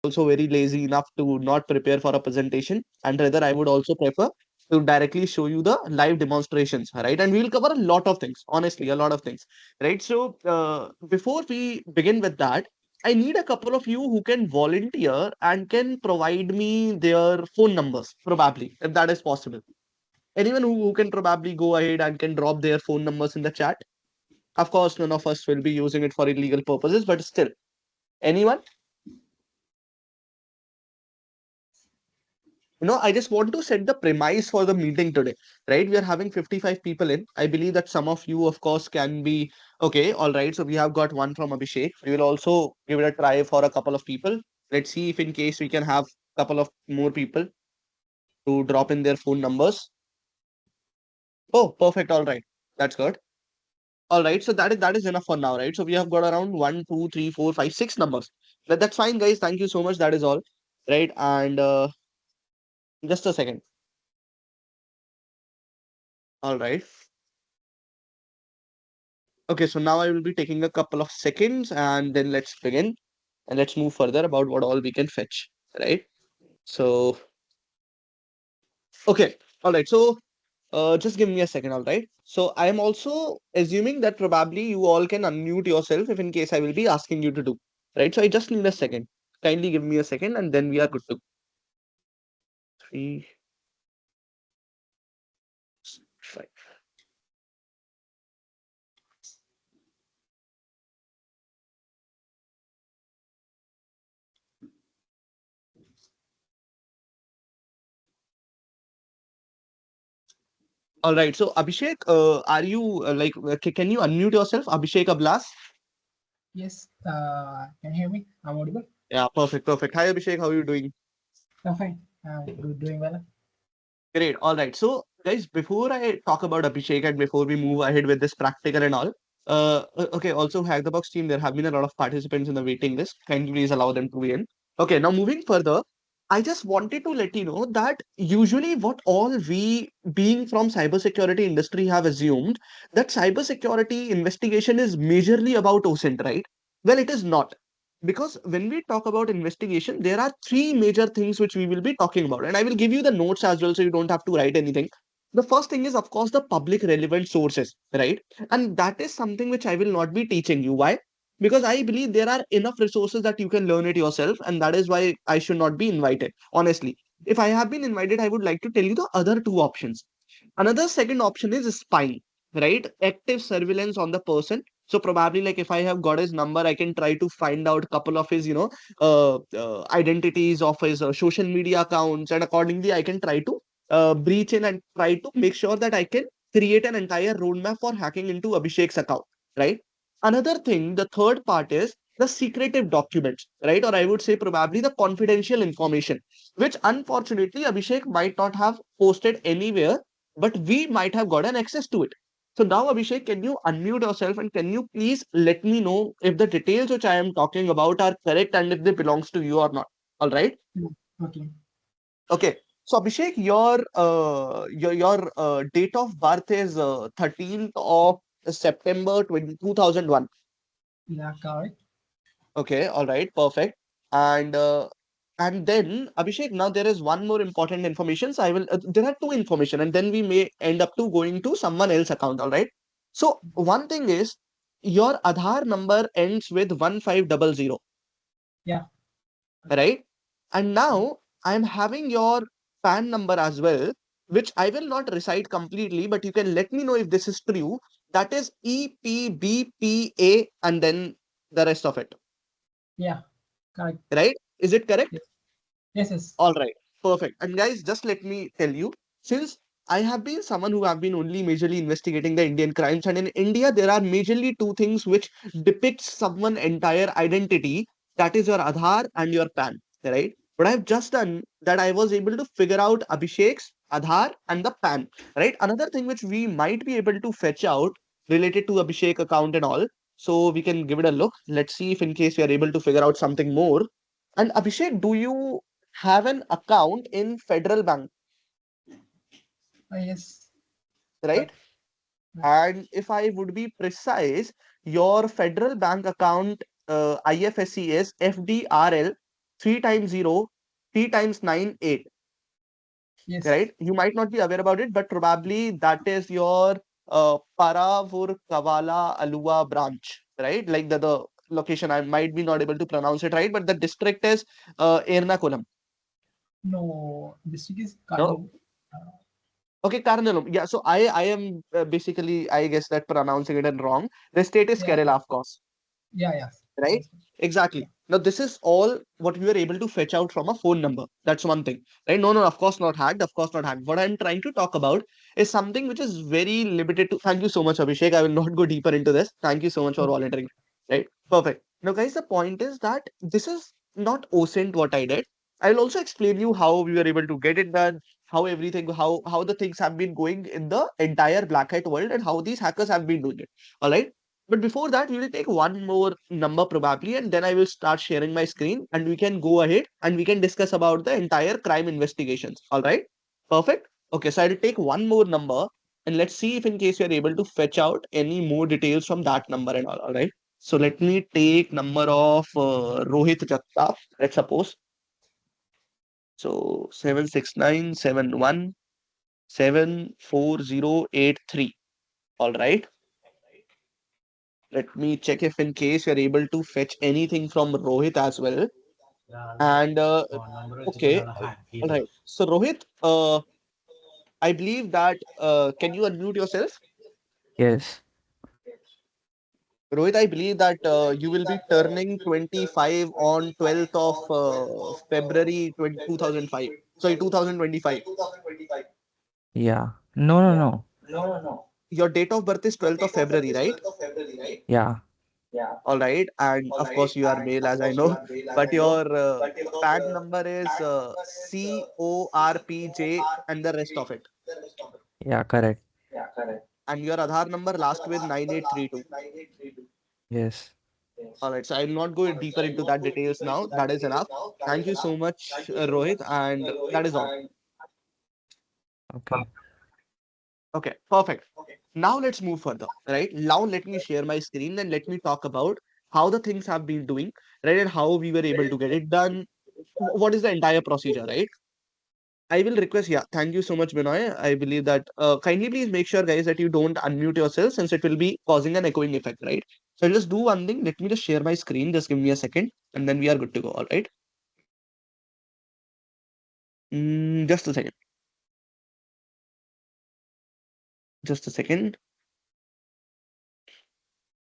also very lazy enough to not prepare for a presentation, and rather I would also prefer to directly show you the live demonstrations, right? And we will cover a lot of things, honestly, a lot of things, right? So before we begin with that, I need a couple of you who can volunteer and can provide me their phone numbers, probably, if that is possible. Anyone who can probably go ahead and can drop their phone numbers in the chat. Of course, none of us will be using it for illegal purposes, but still, anyone? I just want to set the premise for the meeting today, right? We are having 55 people in. I believe that some of you, of course, can be okay. All right. So we have got one from Abhishek. We will also give it a try for a couple of people. Let's see if in case we can have a couple of more people to drop in their phone numbers. Oh, perfect. All right. That's good. All right. So that is enough for now, right? So we have got around 1, 2, 3, 4, 5, 6 numbers. That's fine, guys. Thank you so much. That is all. Right. And just a second. All right. Okay, so now I will be taking a couple of seconds and then let's begin and let's move further about what all we can fetch, right? So, okay, all right. So, just give me a second, all right? So, I am also assuming that probably you all can unmute yourself if in case I will be asking you to do, right? So, I just need a second. Kindly give me a second and then we are good to go. 3, 5. All right. So, Abhishek, are you can you unmute yourself, Abhishek Ablas? Yes, can you hear me? I'm audible. Yeah, perfect, perfect. Hi, Abhishek. How are you doing? I'm fine. I'm good, doing well. Great. All right. So, guys, before I talk about Abhishek and before we move ahead with this practical and all, okay, also Hack the Box team, there have been a lot of participants in the waiting list. Kindly please allow them to be in. Okay, now moving further, I just wanted to let you know that usually what all we being from cybersecurity industry have assumed that cybersecurity investigation is majorly about OSINT, right? Well, it is not, because when we talk about investigation there are three major things which we will be talking about, and I will give you the notes as well so you don't have to write anything. The first thing is of course the public relevant sources, right? And that is something which I will not be teaching you. Why? Because I believe there are enough resources that you can learn it yourself, and that is why I should not be invited, honestly. If I have been invited, I would like to tell you the other two options. Another second option is spying, right? Active surveillance on the person. So probably like if I have got his number, I can try to find out a couple of his, identities of his social media accounts, and accordingly I can try to breach in and try to make sure that I can create an entire roadmap for hacking into Abhishek's account, right? Another thing, the third part is the secretive documents, right? Or I would say probably the confidential information, which unfortunately Abhishek might not have posted anywhere, but we might have gotten access to it. So now, Abhishek, can you unmute yourself and can you please let me know if the details which I am talking about are correct and if they belongs to you or not? All right. Mm, okay. Okay. So Abhishek, your date of birth is 13th of September 2001. Yeah, correct. Okay. All right. Perfect. And then Abhishek, now there is one more important information. So I will. There are two information, and then we may end up to going to someone else account. All right. So one thing is your Aadhaar number ends with 1500, Yeah. right? And Yeah. now I am having your PAN number as well, which I will not recite completely, but you can let me know if this is true. That is EPBPA and then the rest of it, Yeah, correct. right? Is it correct? Yes. Yes, yes. All right, perfect. And guys, just let me tell you, since I have been someone who have been only majorly investigating the Indian crimes, and in India there are majorly two things which depicts someone entire identity. That is your Aadhaar and your PAN, right? What I've just done that I was able to figure out Abhishek's Aadhaar and the PAN, right? Another thing which we might be able to fetch out related to Abhishek account and all. So we can give it a look. Let's see if in case we are able to figure out something more. And Abhishek, do you have an account in Federal Bank, Yes. right? Correct. Right. And if I would be precise, your Federal Bank account IFSC is FDRL. 3 times 0, 3 times 9, 8, Yes. right? You might not be aware about it, but probably that is your Paravur Kavala Alua branch, right? Like the location, I might be not able to pronounce it right, but the district is Ernakulam. No, district is No? Kannur. Uh, Okay, Karnalum. Yeah, so I am basically, I guess that pronouncing it in wrong. The state is yeah, Kerala, of course, yeah, yeah. right? That's yeah. Exactly. Now, this is all what we were able to fetch out from a phone number. That's one thing, right? No, no, of course not hacked. Of course not hacked. What I'm trying to talk about is something which is very limited to. Thank you so much, Abhishek. I will not go deeper into this. Thank you so much for Okay. volunteering. Right? Perfect. Now, guys, the point is that this is not OSINT what I did. I will also explain you how we were able to get it done, how everything, how the things have been going in the entire black hat world, and how these hackers have been doing it. All right. But before that, we will take one more number probably, and then I will start sharing my screen, and we can go ahead and we can discuss about the entire crime investigations. All right. Perfect. Okay. So I'll take one more number, and let's see if in case you're able to fetch out any more details from that number and all. All right. So let me take number of Rohit Jagtap. Let's suppose. So 769717408 All right. Let me check if in case you're able to fetch anything from Rohit as well. And okay, all right. So Rohit, I believe that can you unmute yourself? Yes. Rohit, I believe that you will be turning 25 on 12th of February 2005. Sorry, 2025. Yeah. No, no, no. Your date of birth is 12th of February, right? Yeah. All right. And of course, you are male, as I know. But your PAN number is CORPJ and the rest of it. Yeah, correct. And your Aadhaar number last with 9832. Yes. All right, so I'll not go deeper into that details now. That is enough. Thank you so much, Rohit, and that is all. Okay. Okay, perfect. Now let's move further, right? Now let me share my screen and let me talk about how the things have been doing, right, and how we were able to get it done. What is the entire procedure, right? I will request, yeah, thank you so much, Binoy. I believe that kindly please make sure, guys, that you don't unmute yourself since it will be causing an echoing effect, right? So I'll just do one thing. Let me just share my screen. Just give me a second, and then we are good to go. All right. Just a second. Just a second.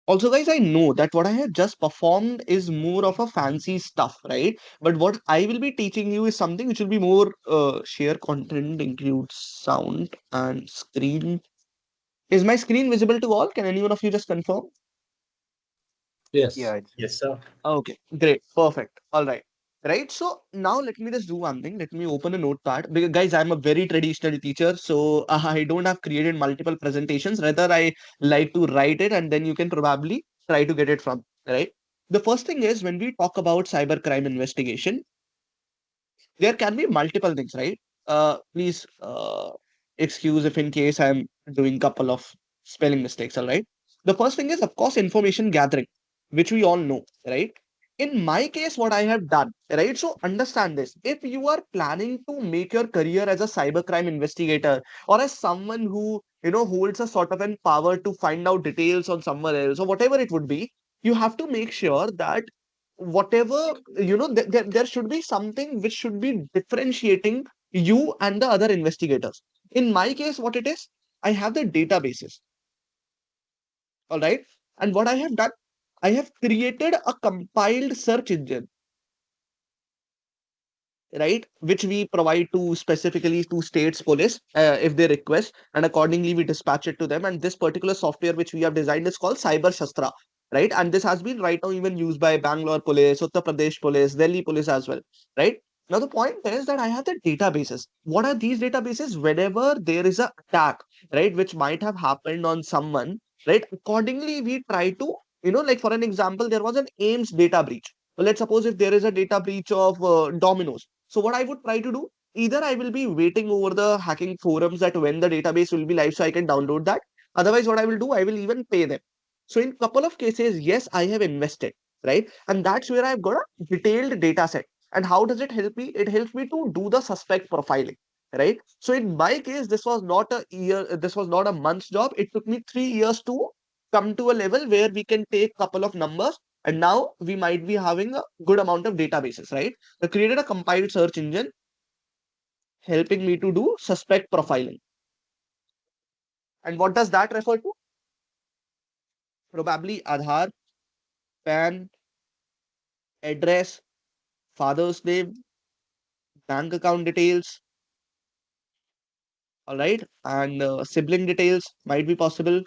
Also, guys, I know that what I have just performed is more of a fancy stuff, right? But what I will be teaching you is something which will be more share content, includes sound and screen. Is my screen visible to all? Can anyone of you just confirm? Yes. Yeah, it's Okay, great, perfect. All right. Right. So now let me just do one thing. Let me open a notepad. Because guys, I'm a very traditional teacher, so I don't have created multiple presentations. Rather, I like to write it and then you can probably try to get it from, right? The first thing is when we talk about cybercrime investigation, there can be multiple things, right? Please excuse if in case I'm doing couple of spelling mistakes, all right? The first thing is, of course, information gathering, which we all know, right? In my case, what I have done, right? So understand this. If you are planning to make your career as a cybercrime investigator or as someone who, holds a sort of an power to find out details on someone else or whatever it would be, you have to make sure that whatever there should be something which should be differentiating you and the other investigators. In my case, what it is, I have the databases, all right, and what I have done, I have created a compiled search engine, right, which we provide to specifically to states police if they request, and accordingly we dispatch it to them. And this particular software which we have designed is called cyber shastra, right, and this has been right now even used by Bangalore police, Uttar Pradesh police, Delhi police as well, right? Now the point is that I have the databases. What are these databases? Whenever there is a attack, right, which might have happened on someone, right, accordingly we try to, like for an example, there was an AIMS data breach. Well, let's suppose if there is a data breach of Domino's. So what I would try to do, either I will be waiting over the hacking forums that when the database will be live so I can download that. Otherwise, what I will do, I will even pay them. So in couple of cases, yes, I have invested, right? And that's where I've got a detailed data set. And how does it help me? It helps me to do the suspect profiling, right? So in my case, this was not a month's job. It took me 3 years to come to a level where we can take couple of numbers, and now we might be having a good amount of databases, right? I created a compiled search engine helping me to do suspect profiling. And what does that refer to? Probably Aadhaar, PAN, address, father's name, bank account details, all right, and sibling details might be possible.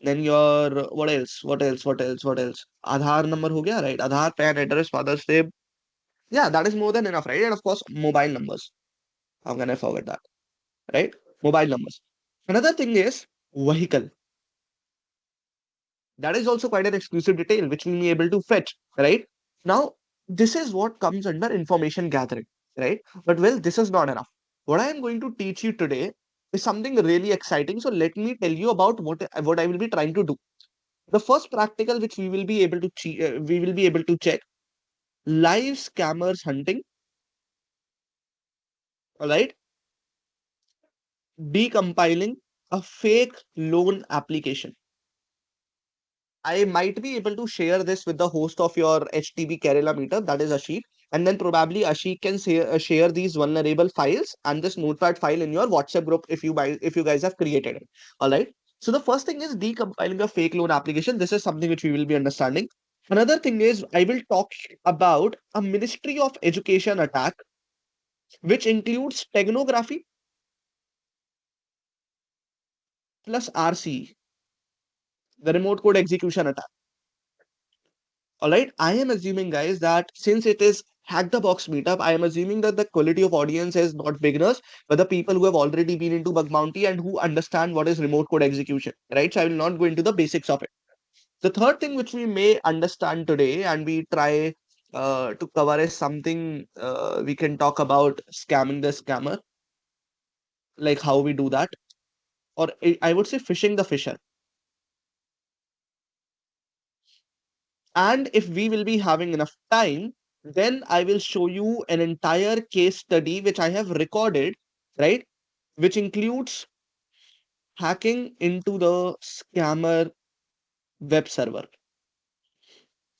Then your what else? What else? What else? What else? Aadhaar number ho gaya, right? Aadhaar, PAN, address, father's name. Yeah, that is more than enough, right? And of course, mobile numbers. How can I forget that, right? Mobile numbers. Another thing is vehicle. That is also quite an exclusive detail which we may be able to fetch, right? Now, this is what comes under information gathering, right? But well, this is not enough. What I am going to teach you today is something really exciting. So let me tell you about what I will be trying to do. The first practical which we will be able to we will be able to check live scammers hunting, all right, decompiling a fake loan application. I might be able to share this with the host of your HTB Kerala meetup, that is Ashik, and then probably Ashik can share these vulnerable files and this notepad file in your WhatsApp group if you guys have created it. All right. So the first thing is decompiling a fake loan application. This is something which we will be understanding. Another thing is I will talk about a Ministry of Education attack, which includes steganography plus RC, the remote code execution attack. All right. I am assuming, guys, that since it is Hack the Box meetup, I am assuming that the quality of audience is not beginners, but the people who have already been into bug bounty and who understand what is remote code execution, right? So I will not go into the basics of it. The third thing which we may understand today and we try to cover is something we can talk about scamming the scammer, like how we do that, or I would say phishing the fisher. And if we will be having enough time, then I will show you an entire case study which I have recorded, right? Which includes hacking into the scammer web server.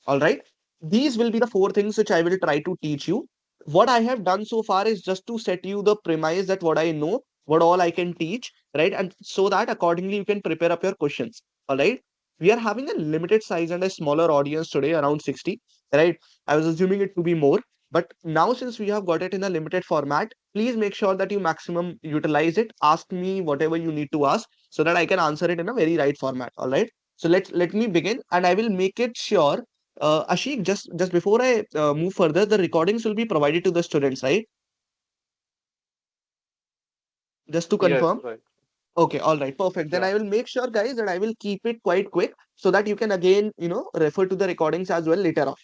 All right. These will be the four things which I will try to teach you. What I have done so far is just to set you the premise that what I know, what all I can teach, right? And so that accordingly you can prepare up your questions. All right. We are having a limited size and a smaller audience today, around 60, right? I was assuming it to be more. But now, since we have got it in a limited format, please make sure that you maximum utilize it. Ask me whatever you need to ask so that I can answer it in a very right format. All right. So let me begin, and I will make it sure Ashik, just before I move further, the recordings will be provided to the students, right? Just to Yes, confirm. right. Okay, all right, perfect. Then Yeah. I will make sure, guys, that I will keep it quite quick so that you can again, refer to the recordings as well later on.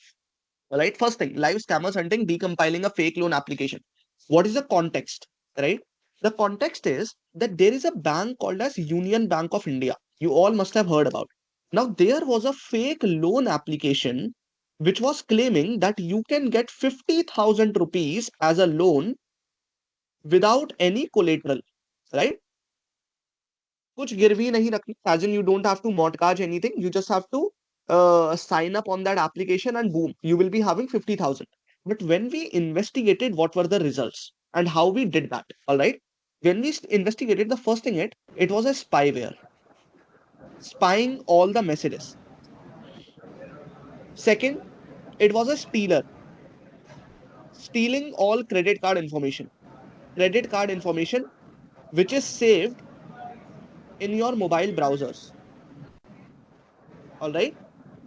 All right. First thing, live scammers hunting, decompiling a fake loan application. What is the context, right? The context is that there is a bank called as Union Bank of India. You all must have heard about. Now, there was a fake loan application which was claiming that you can get 50,000 rupees as a loan without any collateral, right? कुछ गिरवी नहीं रखनी, as in you don't have to mortgage anything, you just have to sign up on that application and boom, you will be having 50,000. But when we investigated what were the results and how we did that, all right, when we investigated, the first thing it was a spyware spying all the messages. Second, it was a stealer stealing all credit card information which is saved in your mobile browsers. All right.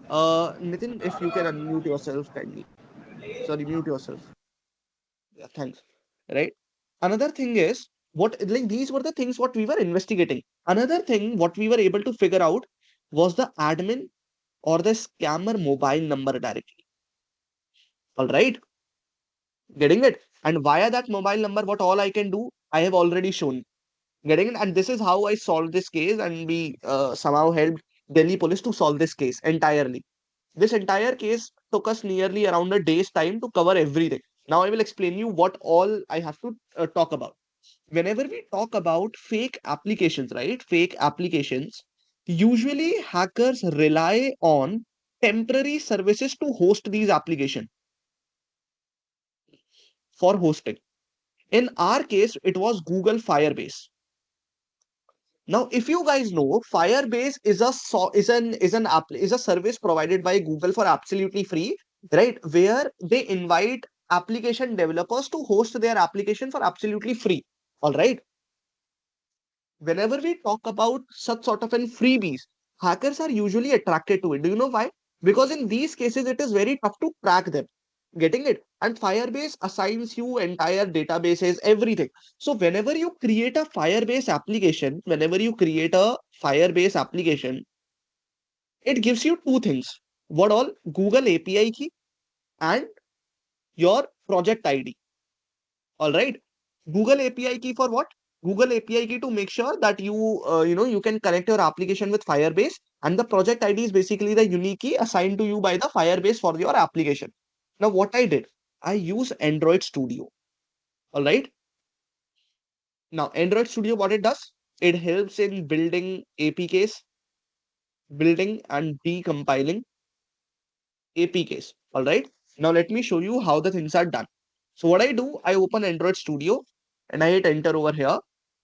Nitin, if you can unmute yourself kindly. Sorry, mute yourself. Yeah, thanks. Right. Another thing is what like these were the things what we were investigating. Another thing what we were able to figure out was the admin or the scammer mobile number directly. All right, getting it. And via that mobile number, what all I can do, I have already shown. Getting it. And this is how I solved this case, and we somehow helped Delhi police to solve this case entirely. This entire case took us nearly around a day's time to cover everything. Now I will explain you what all I have to talk about. Whenever we talk about fake applications, right? Fake applications, usually hackers rely on temporary services to host these applications for hosting. In our case, it was Google Firebase. Now, if you guys know, Firebase is a is a service provided by Google for absolutely free, right? Where they invite application developers to host their application for absolutely free. All right. Whenever we talk about such sort of an freebies, hackers are usually attracted to it. Do you know why? Because in these cases, it is very tough to crack them. Getting it? And Firebase assigns you entire databases, everything. So whenever you create a Firebase application, it gives you two things. What all? Google API key and your project ID. All right. Google API key for what? Google API key to make sure that you can connect your application with Firebase, and the project ID is basically the unique key assigned to you by the Firebase for your application. Now, what I did, I use Android Studio. All right. Now, Android Studio, what it does, it helps in building APKs, building and decompiling APKs. All right. Now, let me show you how the things are done. So, what I do, I open Android Studio and I hit enter over here.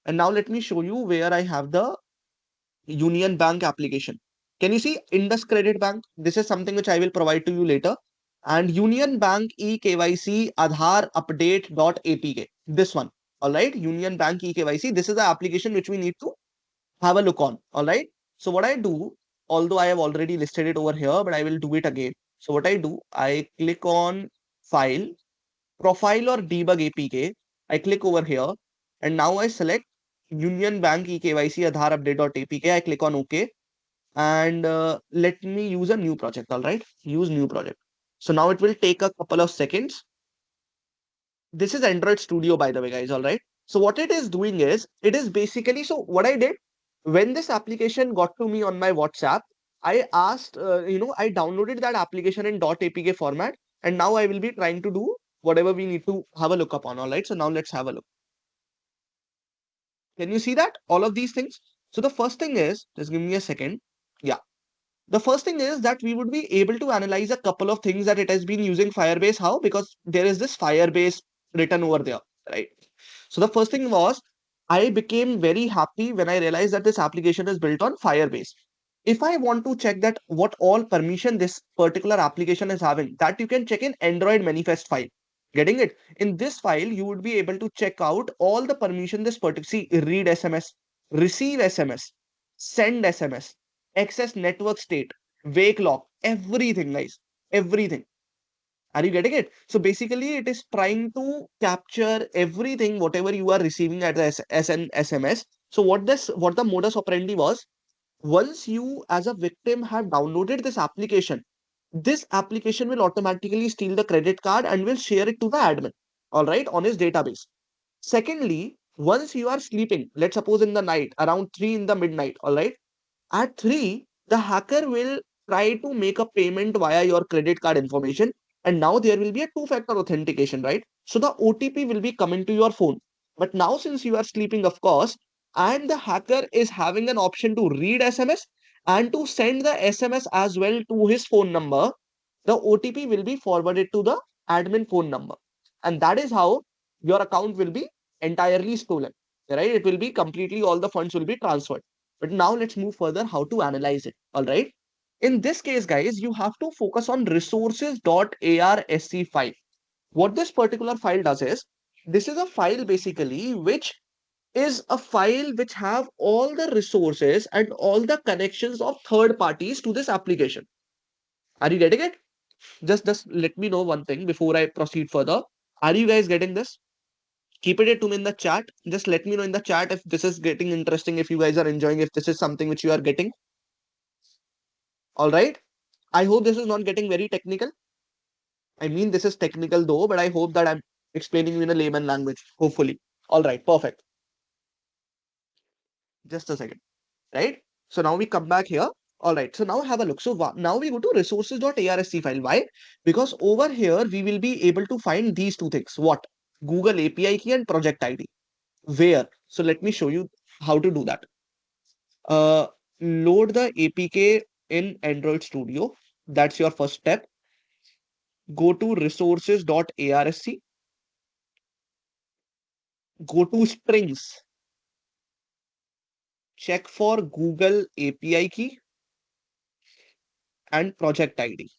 And now, let me show you where I have the Union Bank application. Can you see Indus Credit Bank? This is something which I will provide to you later. And Union Bank eKYC Aadhaar Update.apk. This one. All right. Union Bank eKYC. This is the application which we need to have a look on. All right. So what I do, although I have already listed it over here, but I will do it again. So what I do, I click on File, Profile or Debug APK. I click over here, and now I select Union Bank eKYC Aadhaar Update.apk. I click on OK, and let me use a new project. All right, use new project. So now it will take a couple of seconds. This is Android Studio, by the way, guys. All right. So what it is doing is, it is basically, so what I did when this application got to me on my WhatsApp, I asked, I downloaded that application in .apk format, and now I will be trying to do whatever we need to have a look upon. All right. So now let's have a look. Can you see that? All of these things. So the first thing is, just give me a second. Yeah. The first thing is that we would be able to analyze a couple of things that it has been using Firebase. How? Because there is this Firebase written over there, right? So the first thing was, I became very happy when I realized that this application is built on Firebase. If I want to check that what all permission this particular application is having, that you can check in Android manifest file. Getting it? In this file, you would be able to check out all the permission this particular, see, read SMS, receive SMS, send SMS, access network state, wake lock, everything, guys, everything. Are you getting it? So basically, it is trying to capture everything, whatever you are receiving at the as an SMS. So what the modus operandi was, once you as a victim have downloaded this application will automatically steal the credit card and will share it to the admin, all right, on his database. Secondly, once you are sleeping, let's suppose in the night, around 3 in the midnight, all right, at 3, the hacker will try to make a payment via your credit card information. And now there will be a two-factor authentication, right? So the OTP will be coming to your phone. But now, since you are sleeping, of course, and the hacker is having an option to read SMS and to send the SMS as well to his phone number, the OTP will be forwarded to the admin phone number. And that is how your account will be entirely stolen, right? It will be completely, all the funds will be transferred. But now let's move further how to analyze it. All right. In this case, guys, you have to focus on resources.arsc file. What this particular file does is, this is a file basically which is a file which have all the resources and all the connections of third parties to this application. Are you getting it? Just let me know one thing before I proceed further. Are you guys getting this? Keep it to me in the chat. Just let me know in the chat if this is getting interesting, if you guys are enjoying, if this is something which you are getting. All right. I hope this is not getting very technical. I mean, this is technical though, but I hope that I'm explaining you in a layman language, hopefully. All right. Perfect. Just a second. Right. So now we come back here. All right, so now have a look. So now we go to resources.arsc file. Why? Because over here we will be able to find these two things. What? Google API key and project ID. Where? So let me show you how to do that. Uh, Load the APK in Android Studio. That's your first step. Go to resources.arsc. Go to strings. Check for Google API key and project ID.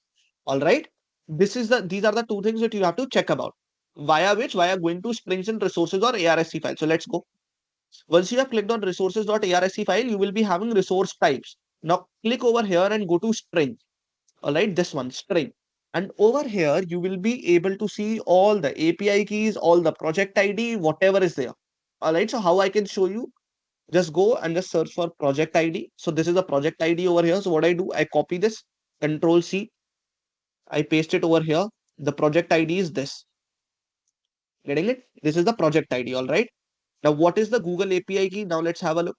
All right. These are the two things that you have to check about. Via going to strings and resources or ARSC file. So let's go. Once you have clicked on resources.arsc file, you will be having resource types. Now click over here and go to string. All right, this one, string. And over here, you will be able to see all the API keys, all the project ID, whatever is there. All right, so how I can show you? Just go and just search for project ID. So this is the project ID over here. So what I do, I copy this, Control C, I paste it over here. The project ID is this. Getting it? This is the project ID. All right. Now, what is the Google API key? Now, let's have a look.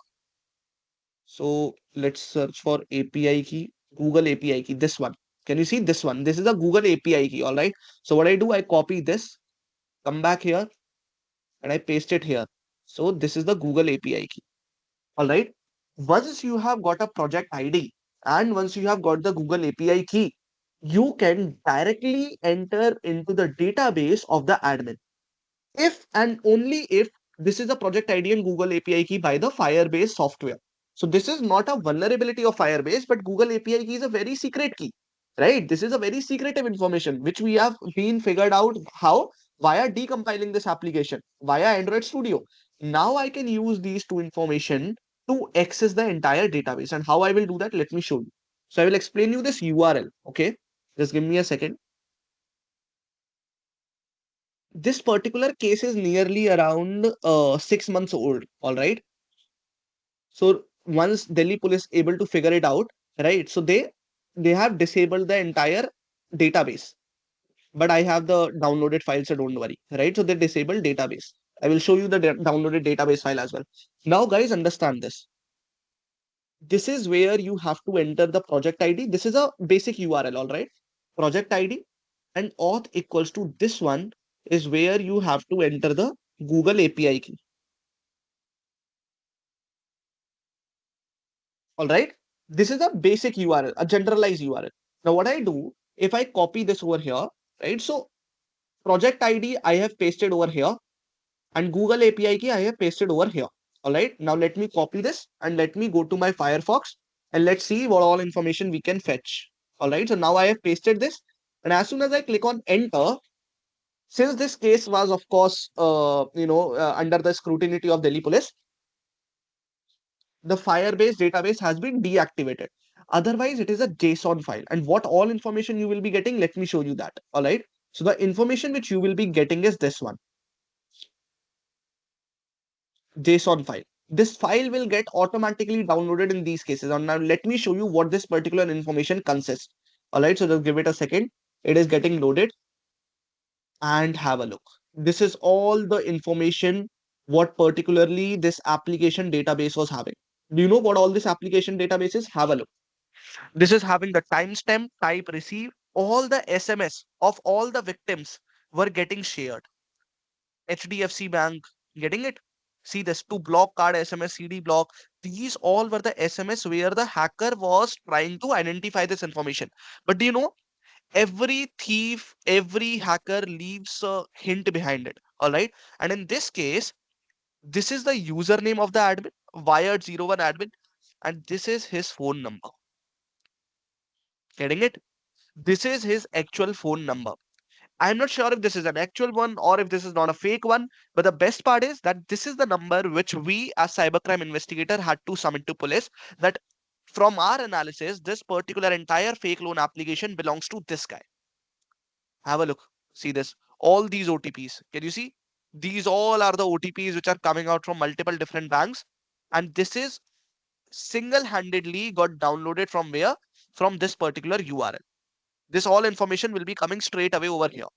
So, let's search for API key, Google API key, this one. Can you see this one? This is the Google API key. All right. So, what I do, I copy this, come back here, and I paste it here. So, this is the Google API key. All right. Once you have got a project ID and once you have got the Google API key, you can directly enter into the database of the admin. If and only if this is a project ID and Google API key by the Firebase software. So this is not a vulnerability of Firebase, but Google API key is a very secret key, right? This is a very secretive information which we have been figured out how via decompiling this application via Android Studio. Now I can use these two information to access the entire database. And how I will do that, let me show you. So I will explain you this URL. Okay, just give me a second. This particular case is nearly around 6 months old. All right. So once Delhi police able to figure it out, right? So they have disabled the entire database. But I have the downloaded file, so don't worry. Right. So they disabled database. I will show you the downloaded database file as well. Now, guys, understand this. This is where you have to enter the project ID. This is a basic URL. All right. Project ID and auth equals to this one is where you have to enter the Google API key. All right. This is a basic URL, a generalized URL. Now, what I do, if I copy this over here, right? So project ID I have pasted over here and Google API key I have pasted over here. All right. Now let me copy this and let me go to my Firefox and let's see what all information we can fetch. All right. So now I have pasted this. And as soon as I click on enter, since this case was, of course, under the scrutiny of Delhi police, the Firebase database has been deactivated. Otherwise, it is a JSON file. And what all information you will be getting, let me show you that. All right. So the information which you will be getting is this one, JSON file. This file will get automatically downloaded in these cases. And now let me show you what this particular information consists. All right. So just give it a second. It is getting loaded and have a look. This is all the information what particularly this application database was having. Do you know what all this application database is? Have a look. This is having the timestamp, type, receive. All the SMS of all the victims were getting shared. HDFC Bank, getting it? See this to block card SMS, CD block. These all were the SMS where the hacker was trying to identify this information. But do you know, every thief, every hacker leaves a hint behind it. All right. And in this case, this is the username of the admin, wired01 admin, and this is his phone number. Getting it? This is his actual phone number. I'm not sure if this is an actual one or if this is not a fake one, but the best part is that this is the number which we as cybercrime investigator had to submit to police, that from our analysis, this particular entire fake loan application belongs to this guy. Have a look. See this. All these OTPs. Can you see? These all are the OTPs which are coming out from multiple different banks. And this is single-handedly got downloaded from where? From this particular URL. This all information will be coming straight away over here.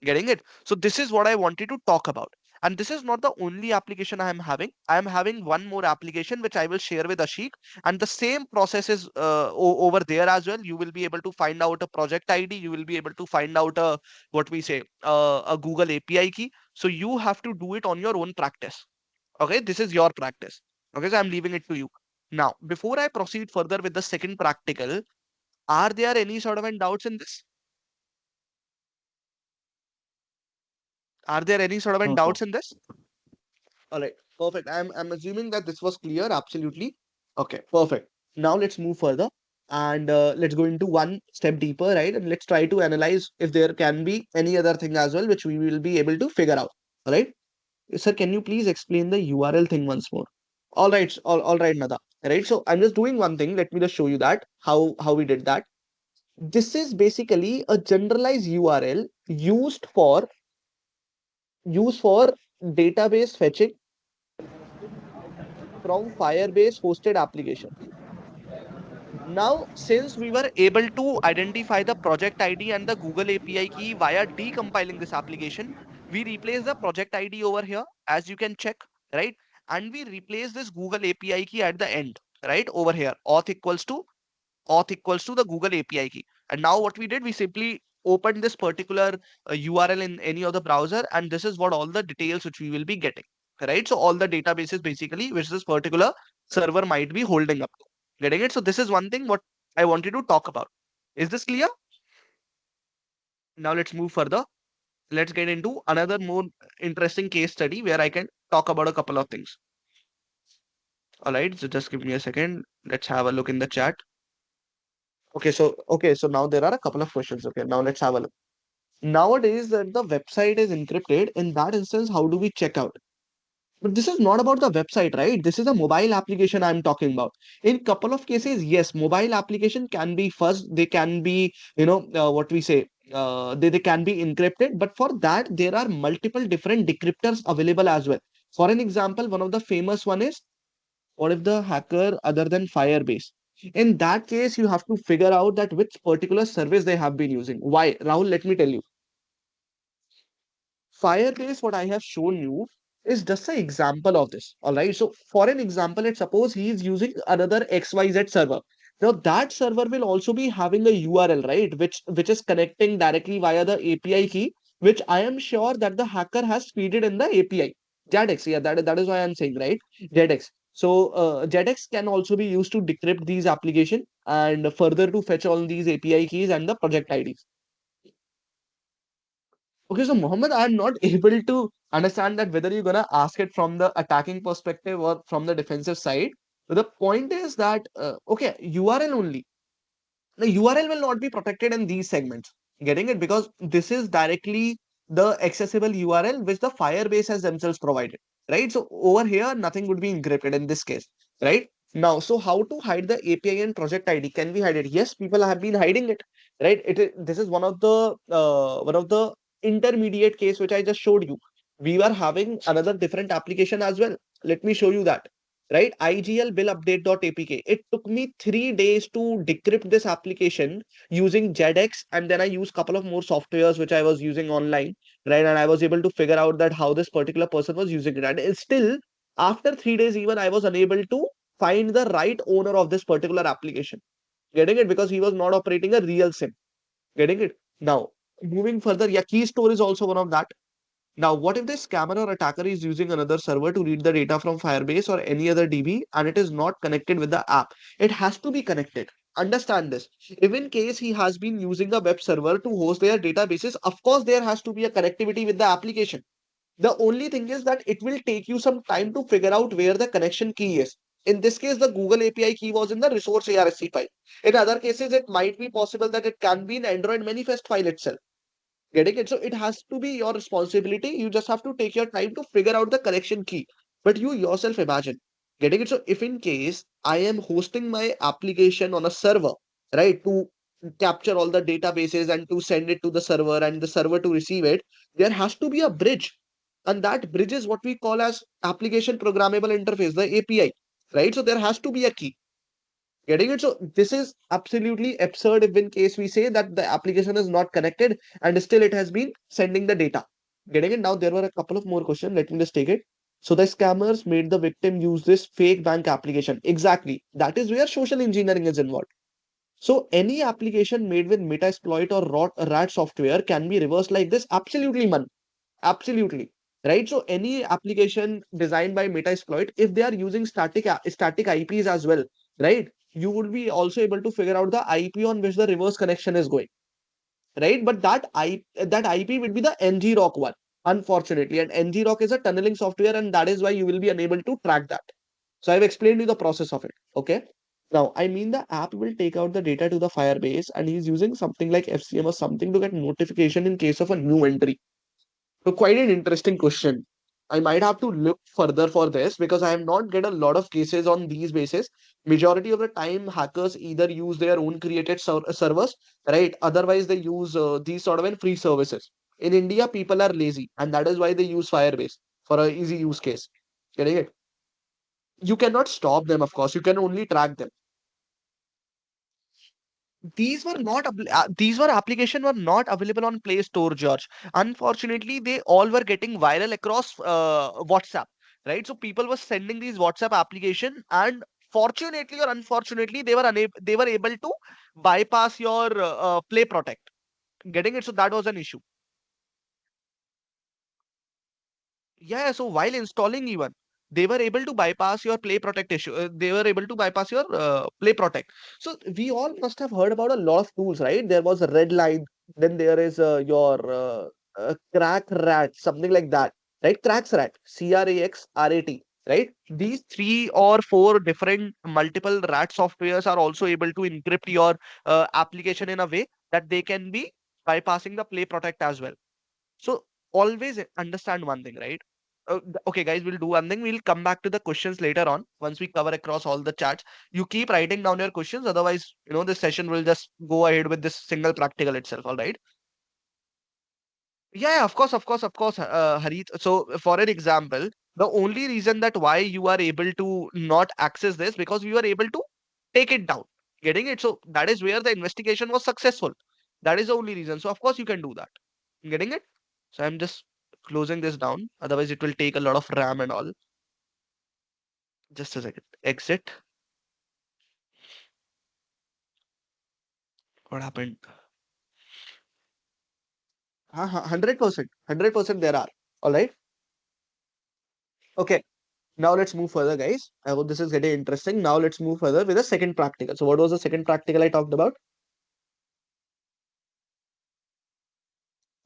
Getting it? So this is what I wanted to talk about. And this is not the only application I am having. I am having one more application which I will share with Ashik. And the same process is over there as well. You will be able to find out a project ID. You will be able to find out a what we say a Google API key. So you have to do it on your own practice. Okay, this is your practice. Okay, so I'm leaving it to you. Now, before I proceed further with the second practical, are there any sort of doubts in this? Are there any sort of No, doubts in this? All right, perfect. I'm assuming that this was clear. Absolutely. Okay, perfect. Now let's move further and let's go into one step deeper, right? And let's try to analyze if there can be any other thing as well, which we will be able to figure out. All right, sir, can you please explain the URL thing once more? All right, all right, Nada. Right. So I'm just doing one thing. Let me just show you that how we did that. This is basically a generalized URL used for database fetching from Firebase hosted application. Now, since we were able to identify the project ID and the Google API key via decompiling this application, we replace the project ID over here, as you can check, right? And we replace this Google API key at the end, right? Over here, auth equals to the Google API key. And now what we did, we simply opened this particular URL in any of the browser, and this is what all the details which we will be getting, right? So all the databases basically which this particular server might be holding up to. Getting it? So this is one thing what I wanted to talk about. Is this clear? Now let's move further. Let's get into another more interesting case study where I can talk about a couple of things. All right, so just give me a second. Let's have a look in the chat. Okay, so now there are a couple of questions. Okay, now let's have a look. Nowadays, that the website is encrypted. In that instance, how do we check out? But this is not about the website, right? This is a mobile application I'm talking about. In couple of cases, yes, mobile application can be first. They can be, what we say, they can be encrypted. But for that, there are multiple different decryptors available as well. For an example, one of the famous one is what if the hacker other than Firebase? In that case, you have to figure out that which particular service they have been using. Why? Rahul, let me tell you. Firebase, what I have shown you, is just an example of this. All right. So, for an example, let's suppose he is using another XYZ server. Now, that server will also be having a URL, right? Which is connecting directly via the API key, which I am sure that the hacker has feeded in the API. JADX, yeah, that is why I'm saying, right? JADX. So, JADX can also be used to decrypt these application and further to fetch all these API keys and the project IDs. Okay, so Mohammed, I'm not able to understand that whether you're gonna ask it from the attacking perspective or from the defensive side. But the point is that okay, URL only. The URL will not be protected in these segments. Getting it? Because this is directly the accessible URL which the Firebase has themselves provided. Right? So over here, nothing would be encrypted in this case. Right? Now, so how to hide the API and project ID? Can we hide it? Yes, people have been hiding it. Right? This is one of the intermediate case which I just showed you. We were having another different application as well. Let me show you that, right? IGL bill update.apk. It took me 3 days to decrypt this application using JEDX, and then I used couple of more softwares which I was using online, right? And I was able to figure out that how this particular person was using it. And it's still, after 3 days, even I was unable to find the right owner of this particular application. Getting it? Because he was not operating a real SIM. Getting it? Now, moving further, yeah, key store is also one of that. Now, what if this scammer or attacker is using another server to read the data from Firebase or any other DB and it is not connected with the app? It has to be connected. Understand this. If in case he has been using a web server to host their databases, of course there has to be a connectivity with the application. The only thing is that it will take you some time to figure out where the connection key is. In this case, the Google API key was in the resource ARSC file. In other cases, it might be possible that it can be in Android manifest file itself. Getting it? So it has to be your responsibility. You just have to take your time to figure out the correction key. But you yourself imagine. Getting it? So if in case I am hosting my application on a server, right, to capture all the databases and to send it to the server and the server to receive it, there has to be a bridge. And that bridge is what we call as application programmable interface, the API, right? So there has to be a key. Getting it? So this is absolutely absurd if in case we say that the application is not connected and still it has been sending the data. Getting it? Now there were a couple of more questions. Let me just take it. So the scammers made the victim use this fake bank application. Exactly. That is where social engineering is involved. So any application made with Metasploit or RAT software can be reversed like this. Absolutely, man. Absolutely. Right. So any application designed by Metasploit, if they are using static IPs as well, right, you would be also able to figure out the IP on which the reverse connection is going. Right. But that IP will be the NGRock one, unfortunately. And NGRock is a tunneling software, and that is why you will be unable to track that. So I've explained you the process of it. Okay. Now, I mean, the app will take out the data to the Firebase, and he's using something like FCM or something to get notification in case of a new entry. So quite an interesting question. I might have to look further for this because I have not get a lot of cases on these bases. Majority of the time, hackers either use their own created servers, right? Otherwise, they use these sort of free services. In India, people are lazy, and that is why they use Firebase for an easy use case. Getting it? You cannot stop them, of course. You can only track them. These were application were not available on Play Store, George. Unfortunately, they all were getting viral across WhatsApp, right? So people were sending these WhatsApp application, and fortunately or unfortunately, they were able to bypass your Play Protect. Getting it? So that was an issue. Yeah, so while installing even, they were able to bypass your Play Protect issue. They were able to bypass your Play Protect. So we all must have heard about a lot of tools, right? There was a Red Light, then there is your Crack Rat, something like that, right? Cracks Rat, CRAXRAT, right? These three or four different multiple rat softwares are also able to encrypt your application in a way that they can be bypassing the Play Protect as well. So always understand one thing, right? Okay, guys, we'll do one thing. We'll come back to the questions later on once we cover across all the chats. You keep writing down your questions, otherwise, this session will just go ahead with this single practical itself. All right. Yeah, of course, Harit. So, for an example, the only reason that why you are able to not access this because we were able to take it down, getting it. So that is where the investigation was successful. That is the only reason. So, of course, you can do that. Getting it? So I'm just closing this down. Otherwise, it will take a lot of RAM and all. Just a second. Exit. What happened? 100%. 100% there are. All right. Okay. Now let's move further, guys. I hope this is getting interesting. Now let's move further with the second practical. So what was the second practical I talked about?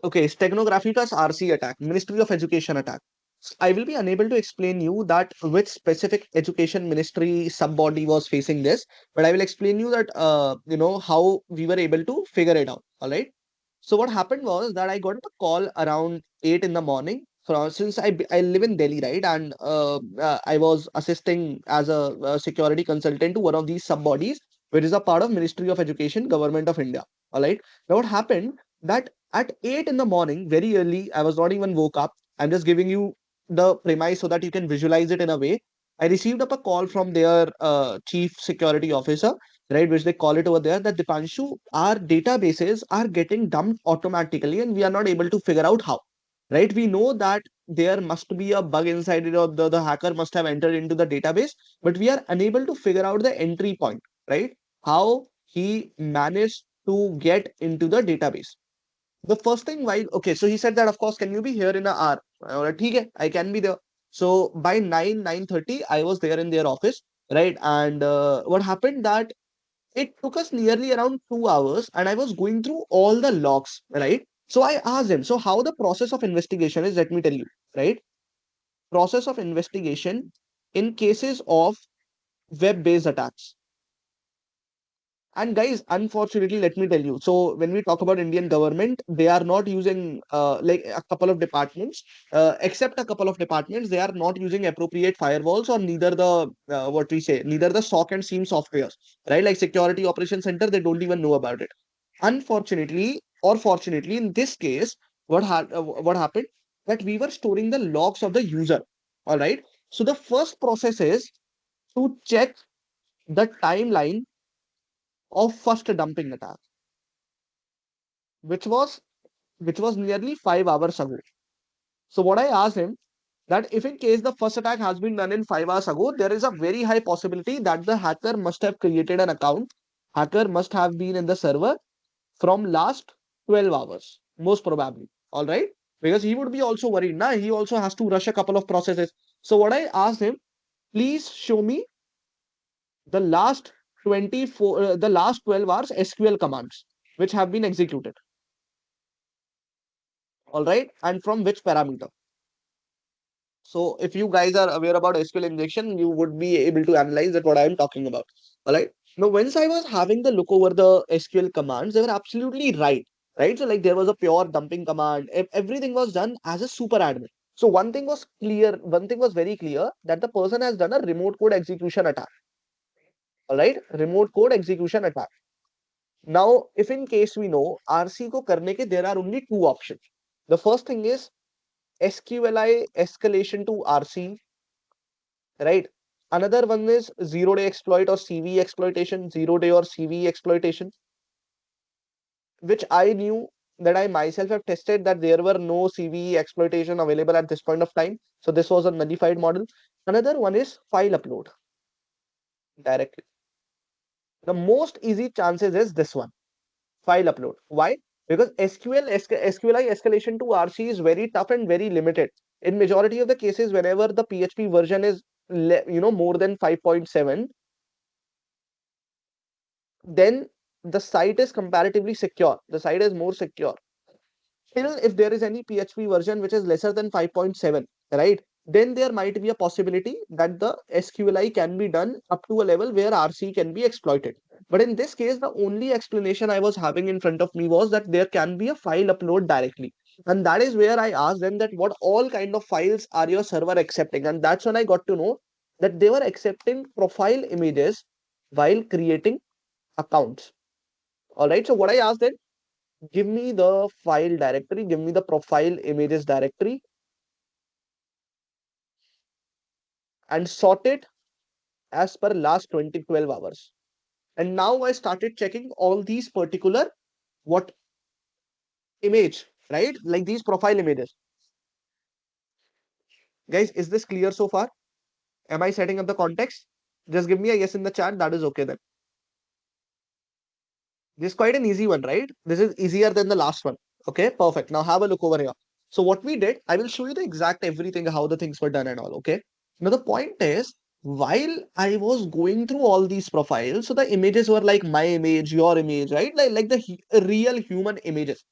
Okay, steganography plus RC attack, Ministry of Education attack. I will be unable to explain you that which specific education ministry subbody was facing this, but I will explain you that how we were able to figure it out. All right. So what happened was that I got a call around 8 in the morning. From since I live in Delhi, right, and I was assisting as a security consultant to one of these sub bodies, which is a part of Ministry of Education, Government of India. All right. Now what happened that at 8 in the morning, very early, I was not even woke up. I'm just giving you the premise so that you can visualize it in a way. I received up a call from their chief security officer, right, which they call it over there, that Dipanshu, our databases are getting dumped automatically and we are not able to figure out how. Right? We know that there must be a bug inside it or the hacker must have entered into the database, but we are unable to figure out the entry point, right? How he managed to get into the database. The first thing, why, okay, so he said that, of course, can you be here in an hour? Okay, I can be there. So by 9:30, I was there in their office, right? And what happened that it took us nearly around 2 hours, and I was going through all the logs, right? So I asked him, so how the process of investigation is, let me tell you, right? Process of investigation in cases of web-based attacks. And guys, unfortunately, let me tell you. So when we talk about Indian government, they are not using like a couple of departments, except a couple of departments, they are not using appropriate firewalls or neither the what we say, neither the SOC and SIEM softwares, right? Like Security Operations Center, they don't even know about it. Unfortunately, or fortunately, in this case, what happened that we were storing the logs of the user. All right. So the first process is to check the timeline of first dumping attack, which was which was nearly 5 hours ago. So what I asked him, that if in case the first attack has been done in 5 hours ago, there is a very high possibility that the hacker must have created an account. Hacker must have been in the server from last 12 hours, most probably. All right. Because he would be also worried. Now he also has to rush a couple of processes. So what I asked him, please show me the last 24, the last 12 hours SQL commands which have been executed. All right. And from which parameter. So if you guys are aware about SQL injection, you would be able to analyze that what I am talking about. All right. Now, once I was having the look over the SQL commands, they were absolutely right. Right. So like there was a pure dumping command. Everything was done as a super admin. So one thing was clear. One thing was very clear that the person has done a remote code execution attack. All right. Remote code execution attack. Now, if in case we know RC ko karne ke, there are only two options. The first thing is SQLI escalation to RC, right? Another one is 0 day exploit or CV exploitation, 0 day or CV exploitation, which I knew that I myself have tested that there were no CV exploitation available at this point of time. So this was a nullified model. Another one is file upload directly. The most easy chances is this one, file upload. Why? Because SQLI escalation to RC is very tough and very limited. In majority of the cases, whenever the PHP version is more than 5.7, then the site is comparatively secure. The site is more secure. Still, if there is any PHP version which is lesser than 5.7, right, then there might be a possibility that the SQLI can be done up to a level where RC can be exploited. But in this case, the only explanation I was having in front of me was that there can be a file upload directly. And that is where I asked them that what all kind of files are your server accepting? And that's when I got to know that they were accepting profile images while creating accounts. All right. So what I asked them, give me the file directory, give me the profile images directory and sort it as per last 12 hours. And now I started checking all these particular what image, right? Like these profile images. Guys, is this clear so far? Am I setting up the context? Just give me a yes in the chat. That is okay then. This is quite an easy one, right? This is easier than the last one. Okay, perfect. Now have a look over here. So what we did, I will show you the exact everything, how the things were done and all. Okay. Now the point is, while I was going through all these profiles, so the images were like my image, your image, right? Like the real human images.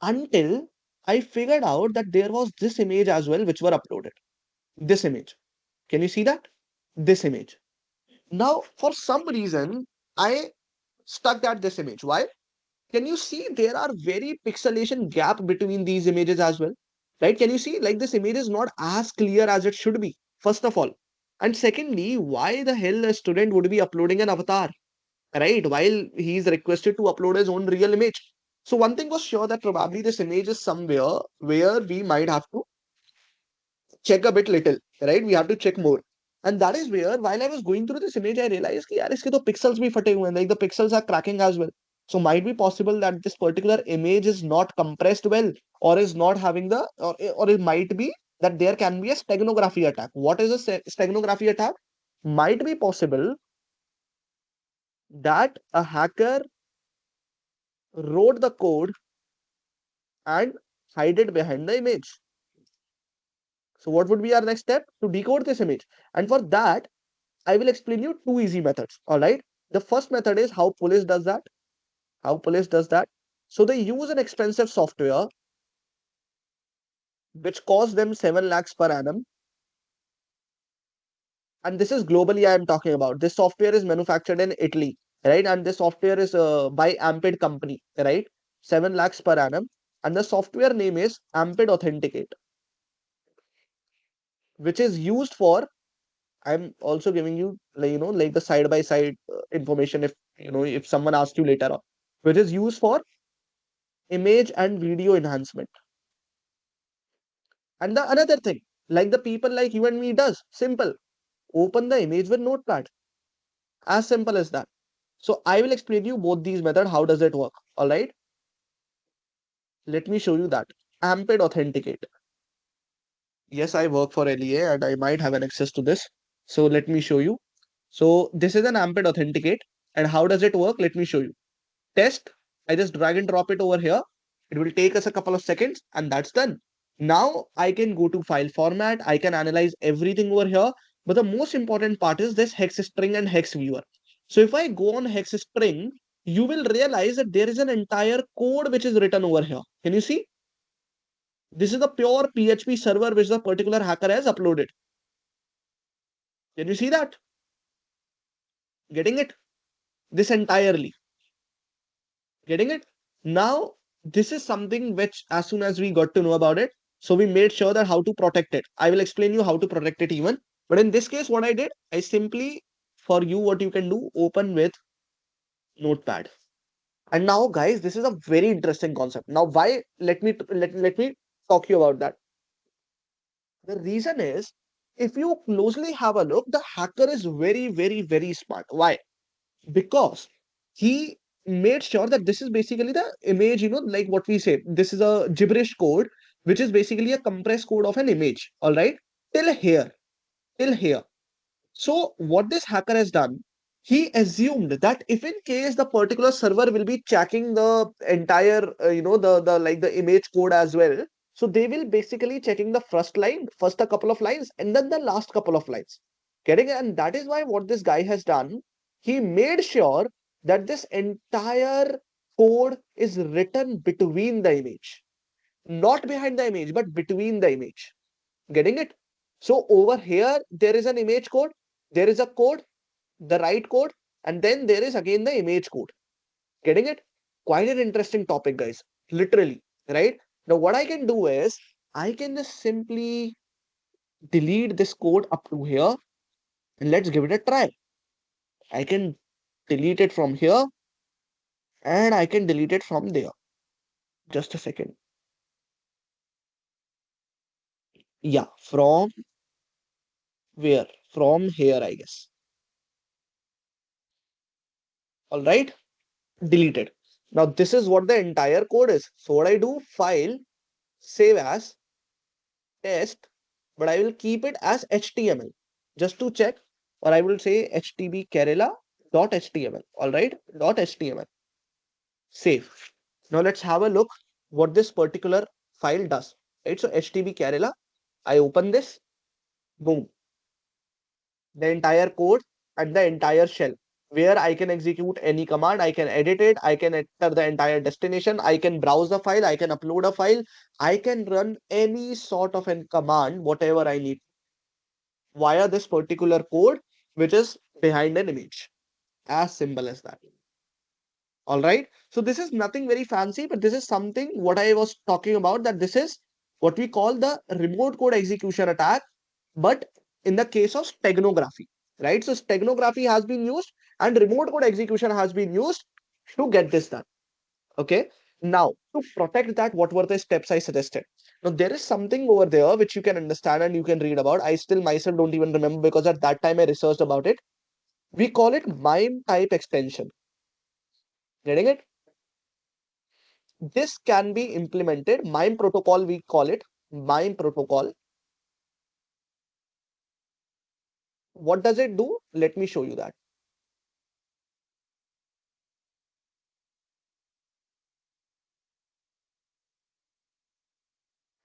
Until I figured out that there was this image as well, which were uploaded. This image. Can you see that? This image. Now, for some reason, I stuck at this image. Why? Can you see there are very pixelation gap between these images as well, right? Can you see like this image is not as clear as it should be, first of all. And secondly, why the hell a student would be uploading an avatar, right, while he's requested to upload his own real image? So one thing was sure that probably this image is somewhere where we might have to check a bit little, right? We have to check more. And that is where, while I was going through this image, I realized कि यार इसके तो pixels भी फटे हुए हैं, like the pixels are cracking as well. So might be possible that this particular image is not compressed well, or is not having the, or it might be that there can be a steganography attack. What is a steganography attack? Might be possible that a hacker wrote the code and hide it behind the image. So what would be our next step? To decode this image. And for that, I will explain you two easy methods. All right. The first method is how police does that. How police does that. So they use an expensive software which costs them 7 lakhs per annum. And this is globally I am talking about. This software is manufactured in Italy, right? And this software is by Amped company, right? 7 lakhs per annum. And the software name is Amped Authenticate, which is used for, I'm also giving you, like, like the side by side information if, if someone asks you later on, which is used for image and video enhancement. And the another thing, like the people like you and me does, simple, open the image with Notepad. As simple as that. So I will explain you both these methods. How does it work? All right. Let me show you that. Amped Authenticate. Yes, I work for LEA and I might have an access to this. So let me show you. So this is an Amped Authenticate. And how does it work? Let me show you. Test. I just drag and drop it over here. It will take us a couple of seconds and that's done. Now I can go to file format. I can analyze everything over here. But the most important part is this hex string and hex viewer. So if I go on hex string, you will realize that there is an entire code which is written over here. Can you see? This is the pure PHP server which the particular hacker has uploaded. Can you see that? Getting it? This entirely. Getting it? Now, this is something which, as soon as we got to know about it, so we made sure that how to protect it. I will explain you how to protect it even. But in this case, what I did, I simply, for you, what you can do, open with Notepad. And now, guys, this is a very interesting concept. Now, why? Let me talk you about that. The reason is, if you closely have a look, the hacker is very, very, very smart. Why? Because he made sure that this is basically the image, like what we say, this is a gibberish code, which is basically a compressed code of an image. All right. Till here, till here. So what this hacker has done, he assumed that if in case the particular server will be checking the entire, the like the image code as well. So they will basically checking the first line, first a couple of lines, and then the last couple of lines. Getting it? And that is why what this guy has done, he made sure that this entire code is written between the image, not behind the image, but between the image. Getting it? So over here, there is an image code, there is a code, the right code, and then there is again the image code. Getting it? Quite an interesting topic, guys. Literally, right? Now, what I can do is I can just simply delete this code up to here and let's give it a try. I can delete it from here and I can delete it from there. Just a second. Yeah, from where? From here, I guess. All right. Deleted. Now this is what the entire code is. So what I do, file, save as, test, but I will keep it as HTML just to check, or I will say htb kerala dot html. All right, dot html. Save. Now let's have a look what this particular file does. Right, so htb kerala. I open this. Boom. The entire code and the entire shell where I can execute any command, I can edit it, I can enter the entire destination, I can browse the file, I can upload a file, I can run any sort of a command, whatever I need via this particular code, which is behind an image. As simple as that. All right. So this is nothing very fancy, but this is something what I was talking about, that this is what we call the remote code execution attack, but in the case of steganography, right? So steganography has been used and remote code execution has been used to get this done. Okay. Now, to protect that, what were the steps I suggested? Now, there is something over there which you can understand and you can read about. I still myself don't even remember because at that time I researched about it. We call it MIME type extension. Getting it? This can be implemented. MIME protocol, we call it MIME protocol. What does it do? Let me show you that.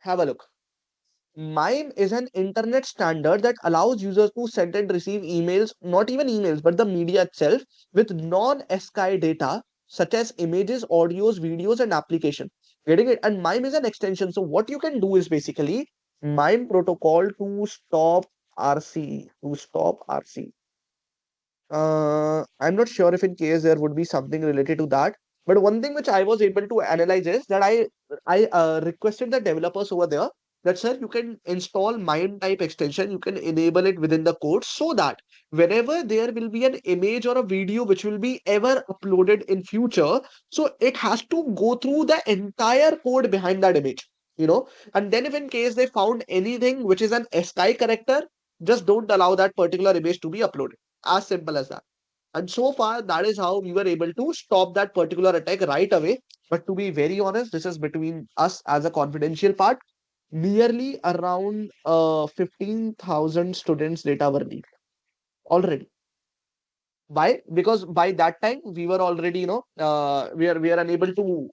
Have a look. MIME is an internet standard that allows users to send and receive emails, not even emails, but the media itself with non-ASCII data such as images, audios, videos, and application. Getting it? And MIME is an extension. So what you can do is basically MIME protocol to stop RC, to stop RC. I'm not sure if in case there would be something related to that. But one thing which I was able to analyze is that I requested the developers over there that sir, you can install MIME type extension, you can enable it within the code so that whenever there will be an image or a video which will be ever uploaded in future, so it has to go through the entire code behind that image, and then if in case they found anything which is an ASCII character, just don't allow that particular image to be uploaded. As simple as that. And so far, that is how we were able to stop that particular attack right away. But to be very honest, this is between us as a confidential part. nearly around 15,000 students data were leaked already. Why? Because by that time we were already, we are unable to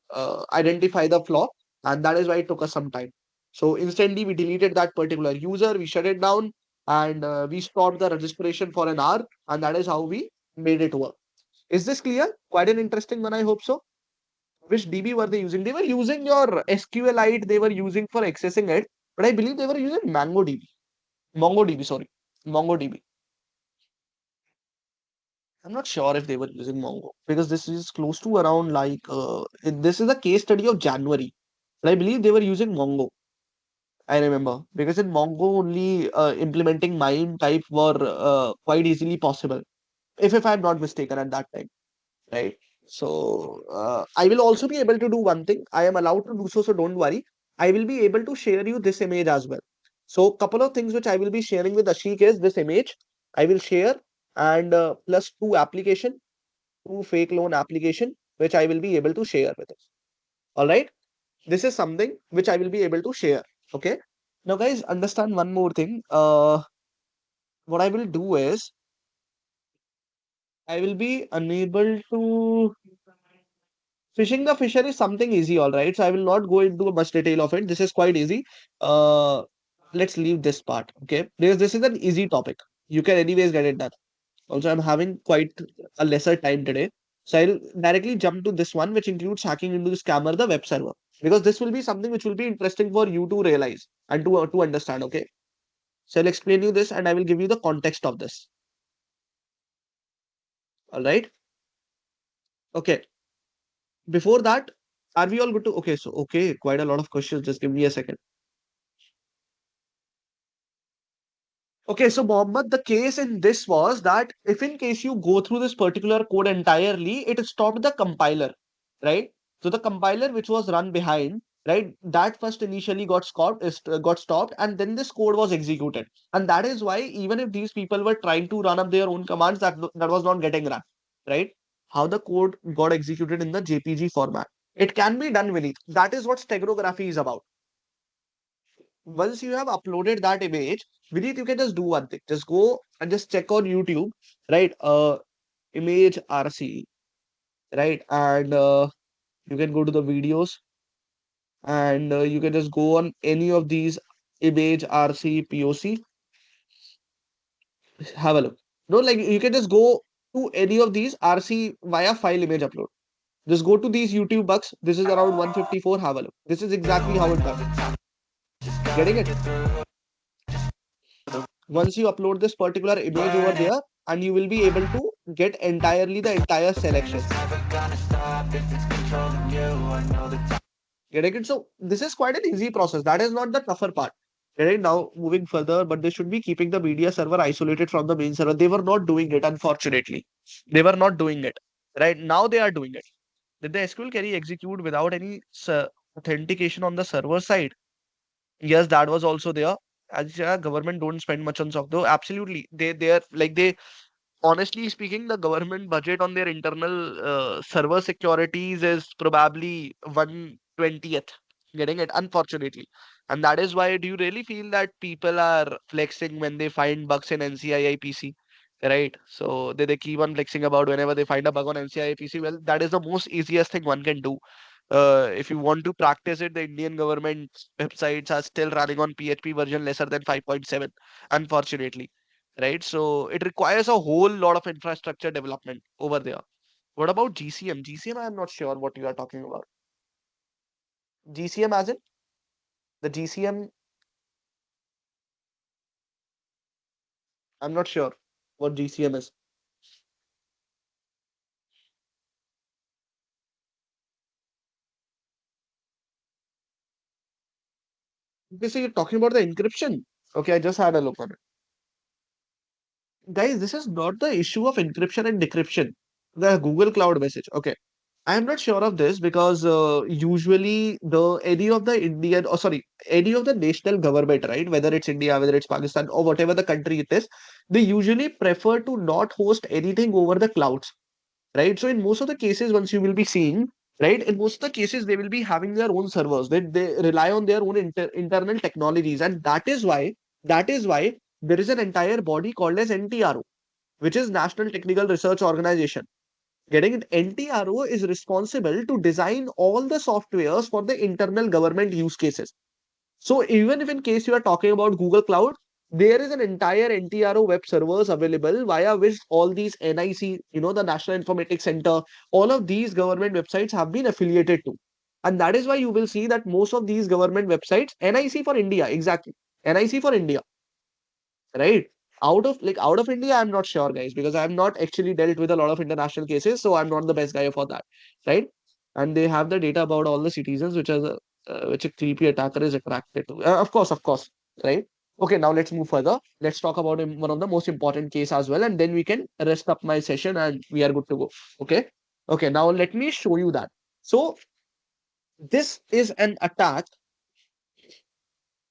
identify the flaw, and that is why it took us some time. So instantly we deleted that particular user, we shut it down, and we stopped the registration for an hour, and that is how we made it work. Is this clear? Quite an interesting one, I hope so. Which DB were they using? They were using your SQLite, they were using for accessing it, but I believe they were using MongoDB, sorry, MongoDB. I'm not sure if they were using Mongo because this is close to around this is a case study of January. But I believe they were using Mongo. I remember because in Mongo only implementing MIME type were quite easily possible. If I'm not mistaken at that time, right? So I will also be able to do one thing. I am allowed to do so, so don't worry. I will be able to share you this image as well. So couple of things which I will be sharing with Ashik is this image I will share and plus two fake loan application which I will be able to share with us. All right. This is something which I will be able to share. Okay. Now, guys, understand one more thing. What I will do is I will be unable to. Fishing the fisher is something easy, all right. So I will not go into much detail of it. This is quite easy. Uh, let's leave this part, okay? Because this is an easy topic. You can anyways get it done. Also, I'm having quite a lesser time today. So I'll directly jump to this one, which includes hacking into the scammer, the web server. Because this will be something which will be interesting for you to realize and to understand, okay? So I'll explain you this and I will give you the context of this. All right. Okay. Before that, are we all good to? Okay. So, okay, quite a lot of questions. Just give me a second. Okay, so Mohammed, the case in this was that if in case you go through this particular code entirely, it stopped the compiler, right? So the compiler which was run behind, right, that first initially got stopped, and then this code was executed, and that is why even if these people were trying to run up their own commands, that was not getting run, right? How the code got executed in the JPG format. It can be done, Vinith. That is what steganography is about. Once you have uploaded that image, Vinith, you can just do one thing. Just go and just check on YouTube, right? Image RC, right? And you can go to the videos and you can just go on any of these image RC POC. Have a look. No, like you can just go to any of these RC via file image upload. Just go to these YouTube bucks. This is around 154. Have a look. This is exactly how it done. Getting it? Once you upload this particular image over there, and you will be able to get entirely the entire selection. Getting it? So this is quite an easy process. That is not the tougher part. Right now, moving further, but they should be keeping the media server isolated from the main server. They were not doing it, unfortunately. They were not doing it. Right now, they are doing it. Did the SQL query execute without any authentication on the server side? Yes, that was also there. As government don't spend much on SOC though. Absolutely, they are like they honestly speaking, the government budget on their internal server securities is probably 1/20th. Getting it, unfortunately. And that is why do you really feel that people are flexing when they find bugs in NCII PC? Right? So they keep on flexing about whenever they find a bug on NCII PC. Well, that is the most easiest thing one can do. If you want to practice it, the Indian government websites are still running on PHP version lesser than 5.7, unfortunately, right? So it requires a whole lot of infrastructure development over there. What about GCM? GCM, I'm not sure what you are talking about. GCM as in the GCM, I'm not sure what GCM is. Okay, so you're talking about the encryption. Okay, I just had a look on it. Guys, this is not the issue of encryption and decryption. The Google Cloud message. Okay. I am not sure of this because usually the any of the Indian or sorry any of the national government, right, whether it's India, whether it's Pakistan or whatever the country it is, they usually prefer to not host anything over the clouds, right? So in most of the cases, once you will be seeing right? In most of the cases, they will be having their own servers. They rely on their own internal technologies, and that is why there is an entire body called as NTRO, which is National Technical Research Organization. Getting it, NTRO is responsible to design all the softwares for the internal government use cases. So even if in case you are talking about Google Cloud, there is an entire NTRO web servers available via which all these NIC, the National Informatics Center, all of these government websites have been affiliated to. And that is why you will see that most of these government websites, NIC for India, exactly. NIC for India, right? Out of India, I'm not sure, guys, because I'm not actually dealt with a lot of international cases, so I'm not the best guy for that, right? And they have the data about all the citizens which a creepy attacker is attracted to. Of course, right? Okay, now let's move further. Let's talk about one of the most important case as well, and then we can rest up my session and we are good to go. Okay. Okay, now let me show you that. So this is an attack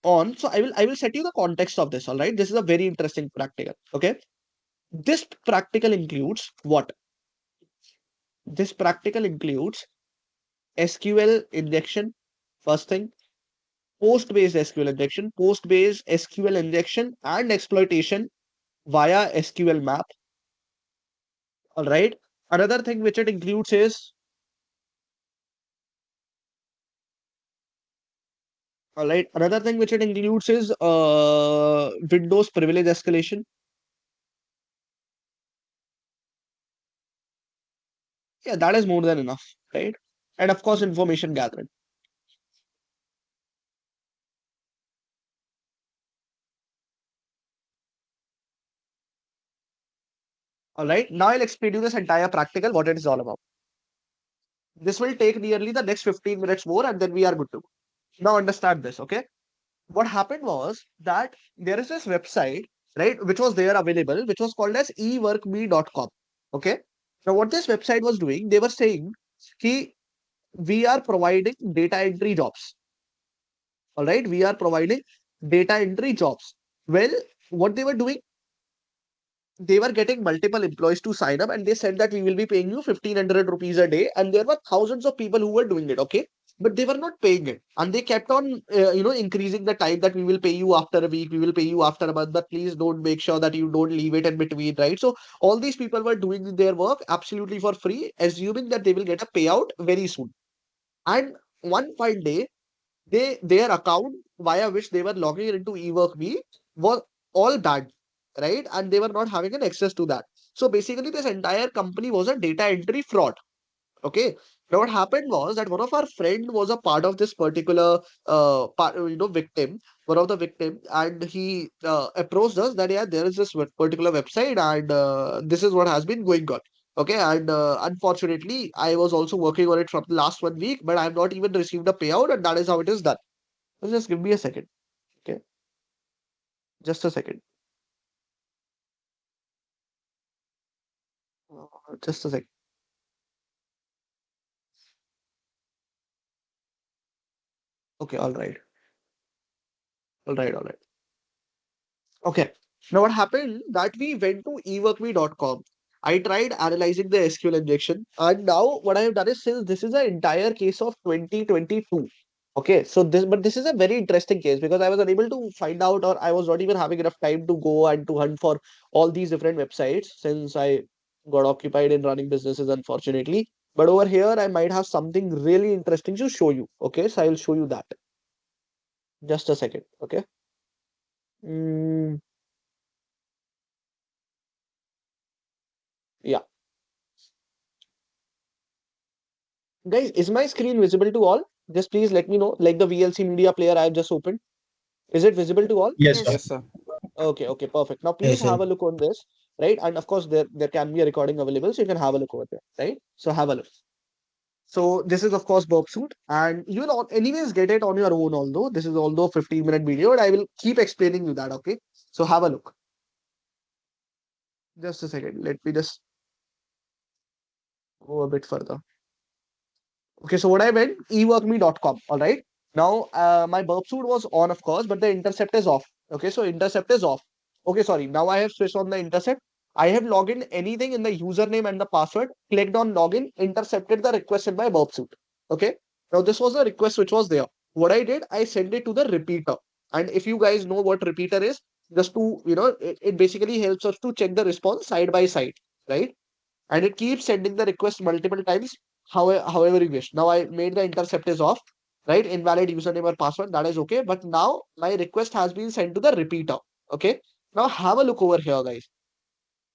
on. So I will set you the context of this. All right, this is a very interesting practical. Okay. This practical includes what? This practical includes SQL injection, first thing, post-based SQL injection, post-based SQL injection and exploitation via SQL map. All right. Another thing which it includes is, all right, another thing which it includes is Windows privilege escalation. Yeah, that is more than enough, right? And of course, information gathering. All right. Now I'll explain you this entire practical, what it is all about. This will take nearly the next 15 minutes more, and then we are good to go. Now understand this, okay? What happened was that there is this website, right, which was there available, which was called as eworkme.com. Okay. Now, what this website was doing, they were saying, "Ki, we are providing data entry jobs. All right, we are providing data entry jobs." Well, what they were doing, they were getting multiple employees to sign up, and they said that we will be paying you 1,500 rupees a day, and there were thousands of people who were doing it. Okay, but they were not paying it, and they kept on increasing the time, that we will pay you after a week, we will pay you after a month, but please don't, make sure that you don't leave it in between, right? So all these people were doing their work absolutely for free, assuming that they will get a payout very soon. And one fine day, their account via which they were logging into eWorkMe was all bad, right? And they were not having an access to that. So basically, this entire company was a data entry fraud. Okay. Now what happened was that one of our friend was a part of this particular victim, one of the victim, and he approached us that, yeah, there is this particular website, and this is what has been going on. Okay, and unfortunately, I was also working on it from the last 1 week, but I have not even received a payout, and that is how it is done. So just give me a second. Okay, just a second. Just a second. Okay, all right, all right, all right. Okay. Now what happened that we went to eworkme.com. I tried analyzing the SQL injection, and now what I have done is, since this is an entire case of 2022. Okay, so this is a very interesting case because I was unable to find out, or I was not even having enough time to go and to hunt for all these different websites since I got occupied in running businesses, unfortunately. But over here, I might have something really interesting to show you. Okay, so I'll show you that. Just a second. Okay. Mm, yeah. Guys, is my screen visible to all? Just please let me know. Like the VLC media player I have just opened. Is it visible to all? Yes, sir. Yes, sir. Okay, okay, perfect. Now please Yes, have sir. a look on this, right? And of course, there can be a recording available, so you can have a look over there, right? So have a look. So this is of course Burp Suit, and you will anyways get it on your own. Although 15-minute video, but I will keep explaining you that. Okay, so have a look. Just a second. Let me just go a bit further. Okay, so what I went, eworkme.com. All right. Now, my burp suit was on, of course, but the intercept is off. Okay, so intercept is off. Okay, sorry. Now I have switched on the intercept. I have logged in anything in the username and the password, clicked on login, intercepted the request in my Bob suit. Okay. Now this was the request which was there. What I did, I sent it to the repeater. And if you guys know what repeater is, just to, it basically helps us to check the response side by side, right? And it keeps sending the request multiple times, however you wish. Now I made the intercept is off, right? Invalid username or password, that is okay. But now my request has been sent to the repeater. Okay. Now have a look over here, guys.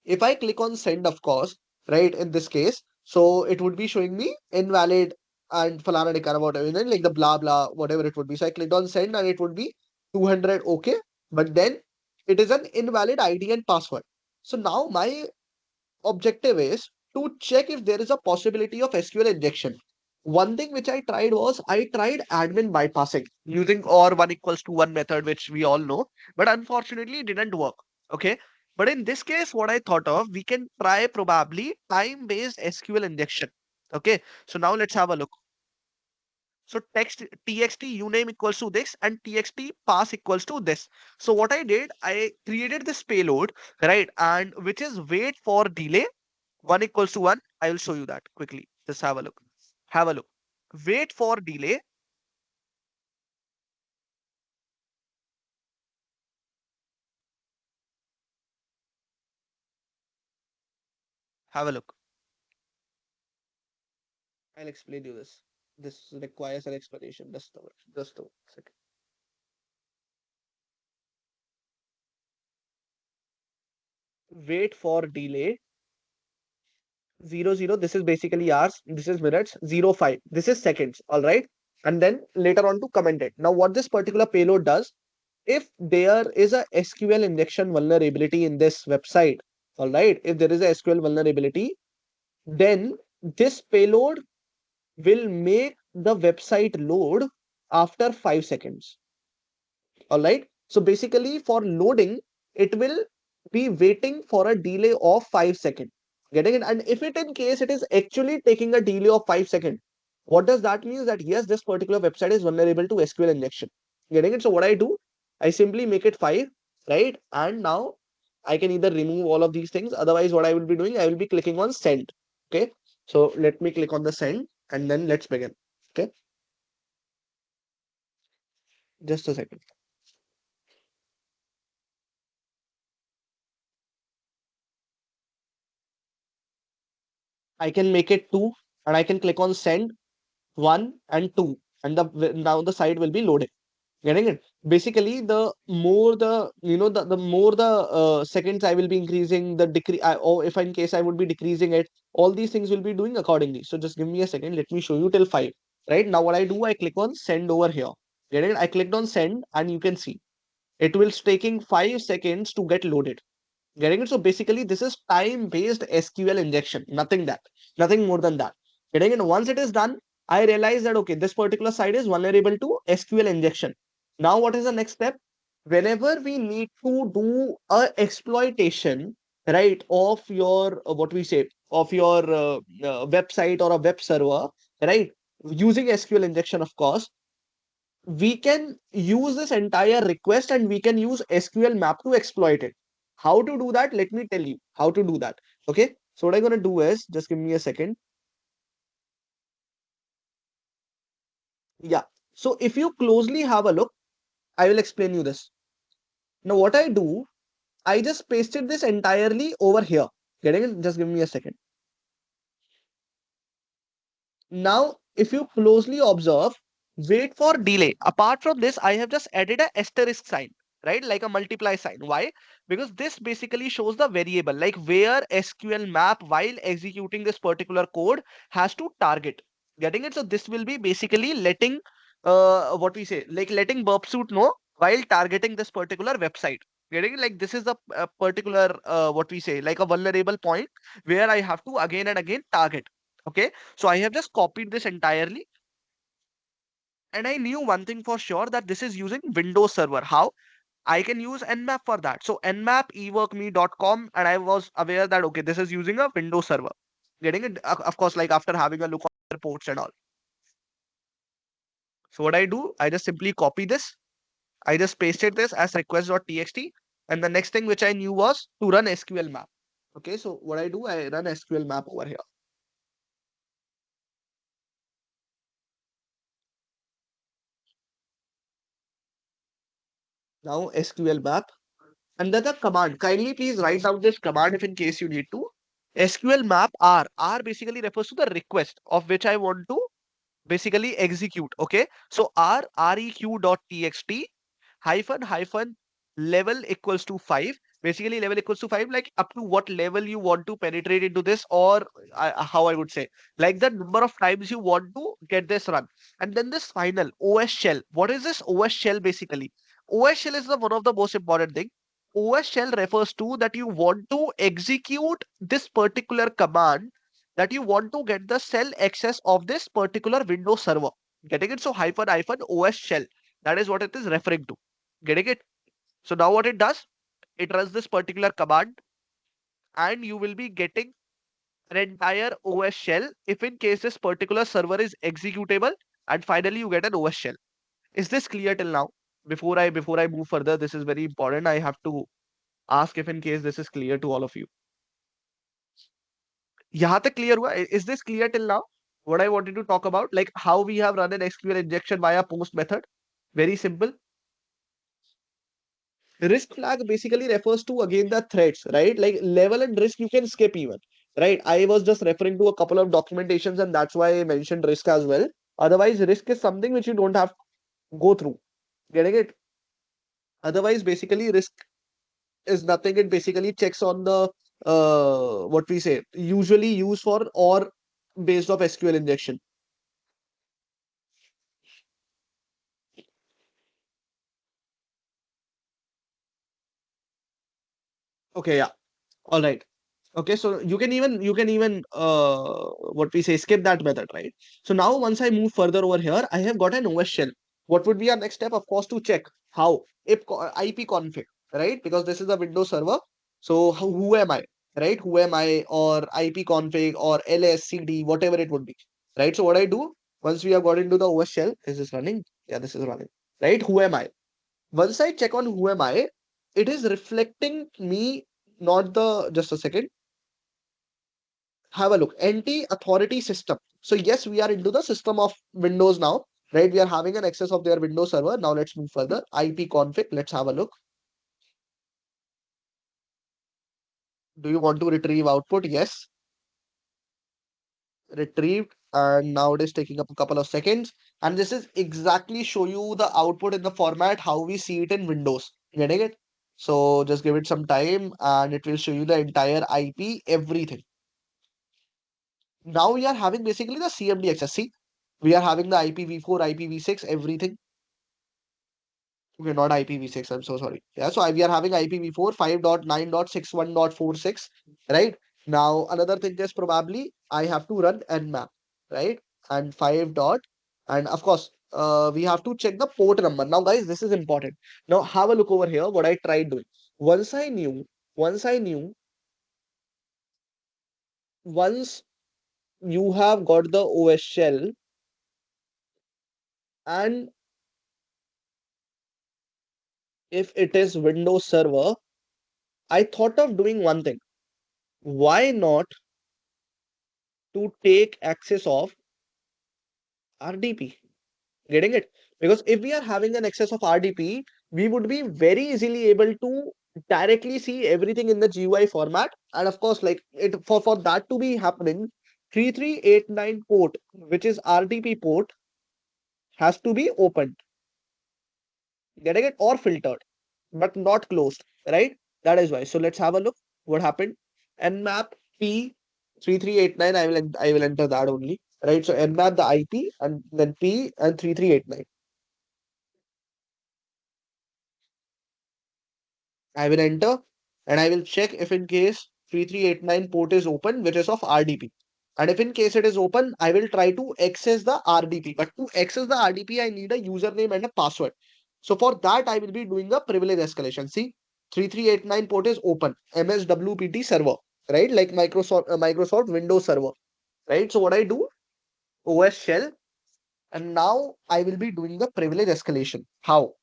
If I click on send, of course, right, in this case, so it would be showing me invalid and falana nikara, whatever, like the blah blah, whatever it would be. So I clicked on send and it would be 200 okay, but then it is an invalid ID and password. So now my objective is to check if there is a possibility of SQL injection. One thing which I tried was I tried admin bypassing using or one equals to one method, which we all know, but unfortunately it didn't work. Okay. But in this case, what I thought of, we can try probably time-based SQL injection. Okay. So now let's have a look. So text txt uname equals to this and txt pass equals to this. So what I did, I created this payload, right? And which is wait for delay 1 equals to 1. I will show you that quickly. Just have a look. Have a look. Wait for delay. Have a look. I'll explain you this. This requires an explanation. Just a second. Wait for delay 00. This is basically hours. This is minutes. 05. This is seconds. All right. And then later on to comment it. Now, what this particular payload does, if there is a SQL injection vulnerability in this website, all right, if there is a SQL vulnerability, then this payload will make the website load after 5 seconds. All right. So basically for loading, it will be waiting for a delay of 5 seconds. Getting it? And if it in case it is actually taking a delay of 5 seconds, what does that mean? That yes, this particular website is vulnerable to SQL injection. Getting it? So what I do, I simply make it 5, right? And now I can either remove all of these things. Otherwise, what I will be doing, I will be clicking on send. Okay. So let me click on the send and then let's begin. Okay. Just a second. I can make it 2 and I can click on send 1 and 2 and now the site will be loaded. Getting it? Basically, the more the more the seconds I will be increasing the decrease, or if in case I would be decreasing it, all these things will be doing accordingly. So just give me a second. Let me show you till 5. Right now, what I do, I click on send over here. Getting it? I clicked on send and you can see it will taking 5 seconds to get loaded. Getting it? So basically, this is time-based SQL injection. Nothing more than that. Getting it? Once it is done, I realize that okay, this particular site is vulnerable to SQL injection. Now, what is the next step? Whenever we need to do a exploitation, right, of your what we say of your website or a web server, right, using SQL injection, of course, we can use this entire request and we can use SQL map to exploit it. How to do that? Let me tell you how to do that. Okay. So what I'm going to do is just give me a second. Yeah. So if you closely have a look, I will explain you this. Now what I do, I just pasted this entirely over here. Getting it? Just give me a second. Now, if you closely observe, wait for delay. Apart from this, I have just added a asterisk sign, right? Like a multiply sign. Why? Because this basically shows the variable, like where SQL map while executing this particular code has to target. Getting it? So this will be basically letting what we say, like letting burp suit know while targeting this particular website. Getting it? Like this is a particular what we say, like a vulnerable point where I have to again and again target. Okay, so I have just copied this entirely and I knew one thing for sure that this is using Windows Server. How? I can use Nmap for that. So nmap eworkme.com and I was aware that okay, this is using a Windows Server. Getting it? Of course, like after having a look on the reports and all. So what I do, I just simply copy this. I just pasted this as request.txt and the next thing which I knew was to run SQL map. Okay, so what I do, I run SQL map over here. Now SQL map. Under the command, kindly please write down this command if in case you need to. SQL map R. R basically refers to the request of which I want to basically execute. Okay, so req.txt hyphen level equals to 5. Basically level equals to 5, like up to what level you want to penetrate into this, or how I would say, like the number of times you want to get this run. And then this final OS shell. What is this OS shell? Basically OS shell is the one of the most important thing. OS shell refers to that you want to execute this particular command, that you want to get the cell access of this particular Windows server. Getting it? So hyphen OS shell. That is what it is referring to. Getting it? So now what it does, it runs this particular command and you will be getting an entire OS shell if in case this particular server is executable, and finally you get an OS shell. Is this clear till now? Before I move further, this is very important. I have to ask if in case this is clear to all of you. यहाँ तक clear हुआ? Is this clear till now? What I wanted to talk about, like how we have run an SQL injection via post method. Very simple. Risk flag basically refers to again the threats, right? Like level and risk you can skip even, right? I was just referring to a couple of documentations and that's why I mentioned risk as well. Otherwise, risk is something which you don't have to go through. Getting it? Otherwise, basically, risk is nothing. It basically checks on the what we say, usually used for or based off SQL injection. Okay, yeah. All right. Okay, so you can even what we say, skip that method, right? So now once I move further over here, I have got an OS shell. What would be our next step? Of course, to check how IP config, right? Because this is a Windows server. So who am I, right? Who am I, or IP config or LSCD, whatever it would be, right? So what I do once we have got into the OS shell, is this running? Yeah, this is running, right? Who am I? Once I check on who am I, it is reflecting me, not the, just a second, have a look, NT authority system. So yes, we are into the system of Windows now, right? We are having an access of their Windows server. Now let's move further. IP config, let's have a look. Do you want to retrieve output? Yes, retrieved. And now it is taking up a couple of seconds. And this is exactly show you the output in the format how we see it in Windows. Getting it? So just give it some time and it will show you the entire IP, everything. Now we are having basically the CMD access. See, we are having the IPv4, IPv6, everything. Okay, not IPv6. I'm so sorry. Yeah, so we are having IPv4 5.9.61.46, right? Now, another thing is probably I have to run nmap, right? And 5 dot, and of course, we have to check the port number. Now, guys, this is important. Now, have a look over here. What I tried doing. Once I knew, once I knew, once you have got the OS shell and if it is Windows Server, I thought of doing one thing. Why not to take access of RDP? Getting it? Because if we are having an access of RDP, we would be very easily able to directly see everything in the GUI format. And of course, like it for that to be happening, 3389 port, which is RDP port, has to be opened. Getting it? Or filtered, but not closed, right? That is why. So let's have a look what happened. Nmap P 3389. I will enter that only. Right. So nmap the IP and then P and 3389. I will enter and I will check if in case 3389 port is open, which is of RDP. And if in case it is open, I will try to access the RDP. But to access the RDP, I need a username and a password. So for that, I will be doing a privilege escalation. See, 3389 port is open. MSWPT server, right? Like Microsoft Windows server, right? So what I do, OS shell, and now I will be doing the privilege escalation. How?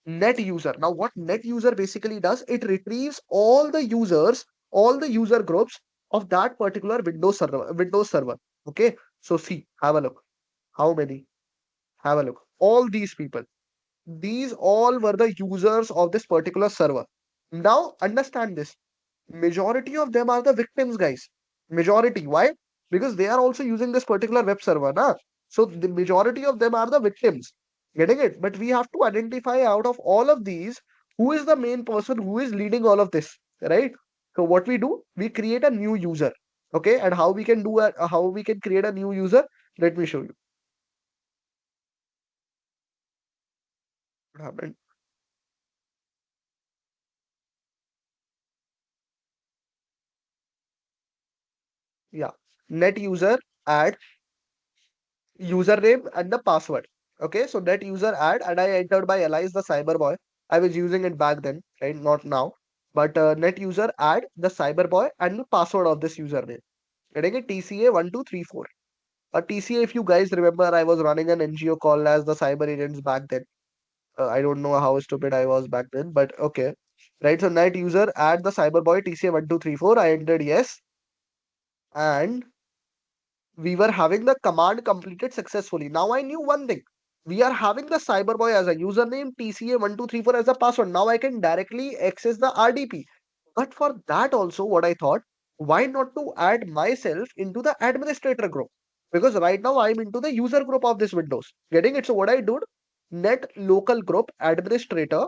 Net user. Now, what net user basically does, it retrieves all the users all the user groups of that particular Windows server. Windows server. Okay. So see, have a look. How many? Have a look. All these people. These all were the users of this particular server. Now understand this. Majority of them are the victims, guys. Majority. Why? Because they are also using this particular web server. Na? So the majority of them are the victims. Getting it? But we have to identify out of all of these who is the main person who is leading all of this. Right? So what we do, we create a new user. Okay, and how we can do how we can create a new user? Let me show you. What happened? Yeah. Net user add username and the password. Okay, so net user add, and I entered by Elias the cyber boy. I was using it back then, right? Not now. But net user add the cyber boy and the password of this username. Getting it? TCA1234. A TCA, if you guys remember, I was running an NGO called as the cyber agents back then. I don't know how stupid I was back then, but okay. Right, so net user add the cyber boy TCA1234. I entered yes, and we were having the command completed successfully. Now I knew one thing. We are having the cyberboy as a username, TCA1234 as a password. Now I can directly access the RDP. But for that also, what I thought, why not to add myself into the administrator group? Because right now I'm into the user group of this Windows. Getting it? So what I did, net local group administrator,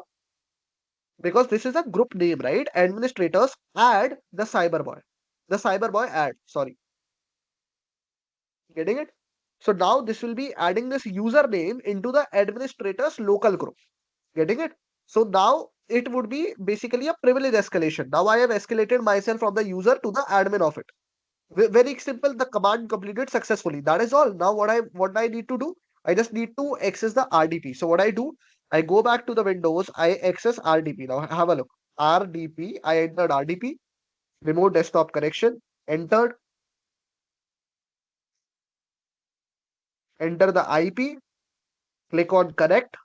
because this is a group name, right? Administrators add the cyberboy. The cyberboy add, sorry. Getting it? So now this will be adding this username into the administrator's local group. Getting it? So now it would be basically a privilege escalation. Now I have escalated myself from the user to the admin of it. Very simple. The command completed successfully. That is all. Now what I need to do? I just need to access the RDP. So what I do? I go back to the Windows. I access RDP. Now have a look. RDP. I entered RDP. Remote desktop connection. Entered. Enter the IP. Click on connect.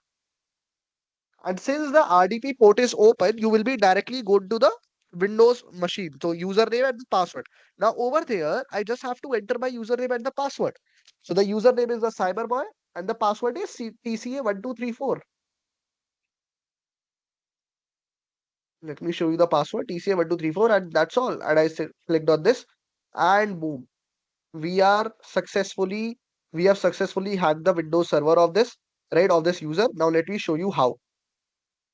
And since the RDP port is open, you will be directly go to the Windows machine. So username and the password. Now over there, I just have to enter my username and the password. So the username is the cyberboy and the password is TCA1234. Let me show you the password TCA1234, and that's all. And I clicked on this, and boom, we are successfully we have successfully hacked the Windows server of this, right, of this user. Now let me show you how.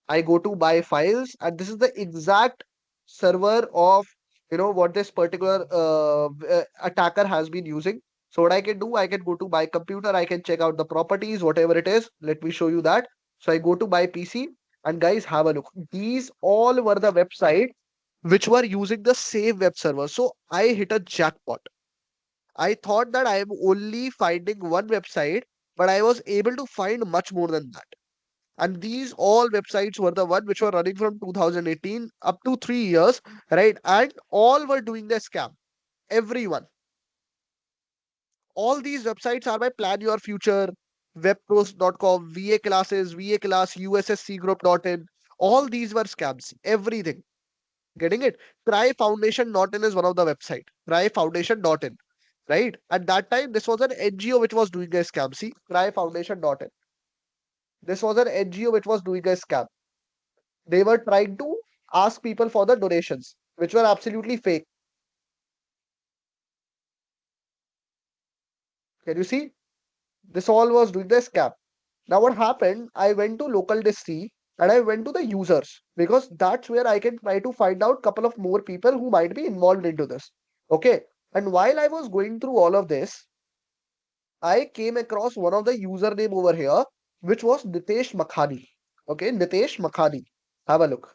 I go to buy files, and this is the exact server of what this particular attacker has been using. So what I can do, I can go to buy computer, I can check out the properties, whatever it is. Let me show you that. So I go to buy PC, and guys, have a look. These all were the website which were using the same web server. So I hit a jackpot. I thought that I am only finding one website, but I was able to find much more than that. And these all websites were the one which were running from 2018 up to 3 years, right? And all were doing the scam. Everyone. All these websites are by Plan Your Future, webpros.com, VA classes, VA class, usscgroup.in. All these were scams. Everything. Getting it? Tryfoundation.in is one of the website. Tryfoundation.in. Right? At that time, this was an NGO which was doing a scam. See, tryfoundation.in. This was an NGO which was doing a scam. They were trying to ask people for the donations, which were absolutely fake. Can you see? This all was doing the scam. Now, what happened? I went to local DC and I went to the users because that's where I can try to find out couple of more people who might be involved into this. Okay. And while I was going through all of this, I came across one of the username over here, which was Nitesh Makhani. Okay, Nitesh Makhani. Have a look.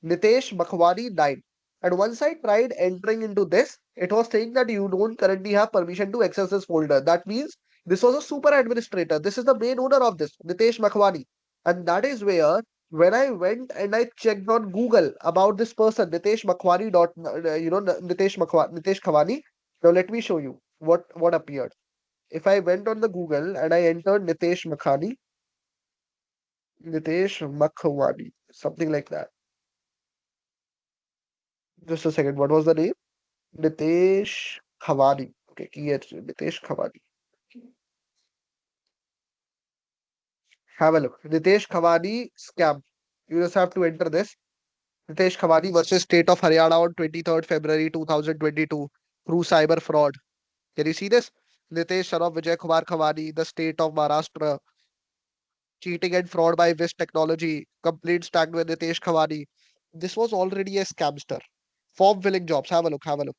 Nitesh Makhwani 9. And once I tried entering into this, it was saying that you don't currently have permission to access this folder. That means this was a super administrator. This is the main owner of this, Nitesh Makhwani. And that is where, when I went and I checked on Google about this person, Nitesh Makhwani Nitesh Khawani. Now let me show you what appeared. If I went on the Google and I entered Nitesh Makhani, Nitesh Makhwani, something like that. Just a second. What was the name? Nitesh Khawani. Okay, Nitesh Khawani. Have a look. Nitesh Khawani scam. You just have to enter this. Nitesh Khawani versus State of Haryana on 23rd February 2022 through cyber fraud. Can you see this? Nitesh son of Vijay Kumar Khawani, the state of Maharashtra, cheating and fraud by Wish Technology, complaints tagged with Nitesh Khawani. This was already a scamster. Form filling jobs. Have a look. Have a look.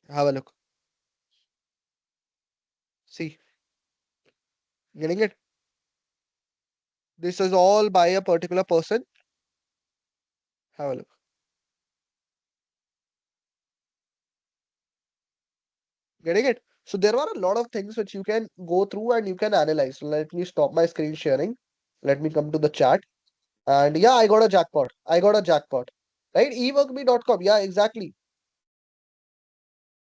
Have a look. See, getting it? This is all by a particular person. Have a look. Getting it? So there are a lot of things which you can go through and you can analyze. So let me stop my screen sharing. Let me come to the chat. And yeah, I got a jackpot. I got a jackpot. Right? eworkme.com. Yeah, exactly.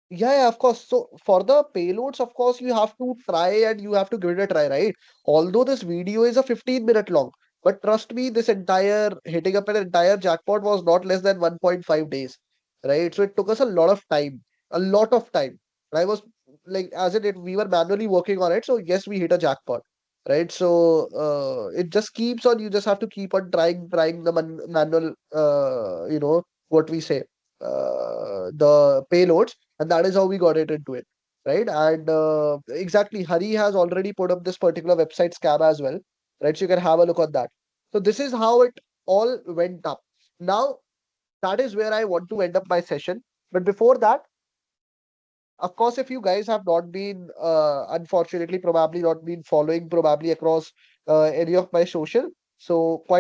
Yeah, of course. So for the payloads, of course, you have to try and you have to give it a try, right? Although this video is a 15-minute long, but trust me, this entire hitting up an entire jackpot was not less than 1.5 days, right? So it took us a lot of time, a lot of time. And I was like, as in it, we were manually working on it. So yes, we hit a jackpot, right? So it just keeps on. You just have to keep on trying the manual, what we say, the payloads, and that is how we got it into it, right? And exactly, Hari has already put up this particular website scam as well, right? So you can have a look on that. So this is how it all went up. Now that is where I want to end up my session, but before that, of course, if you guys have not been unfortunately probably not been following probably across any of my social, so quite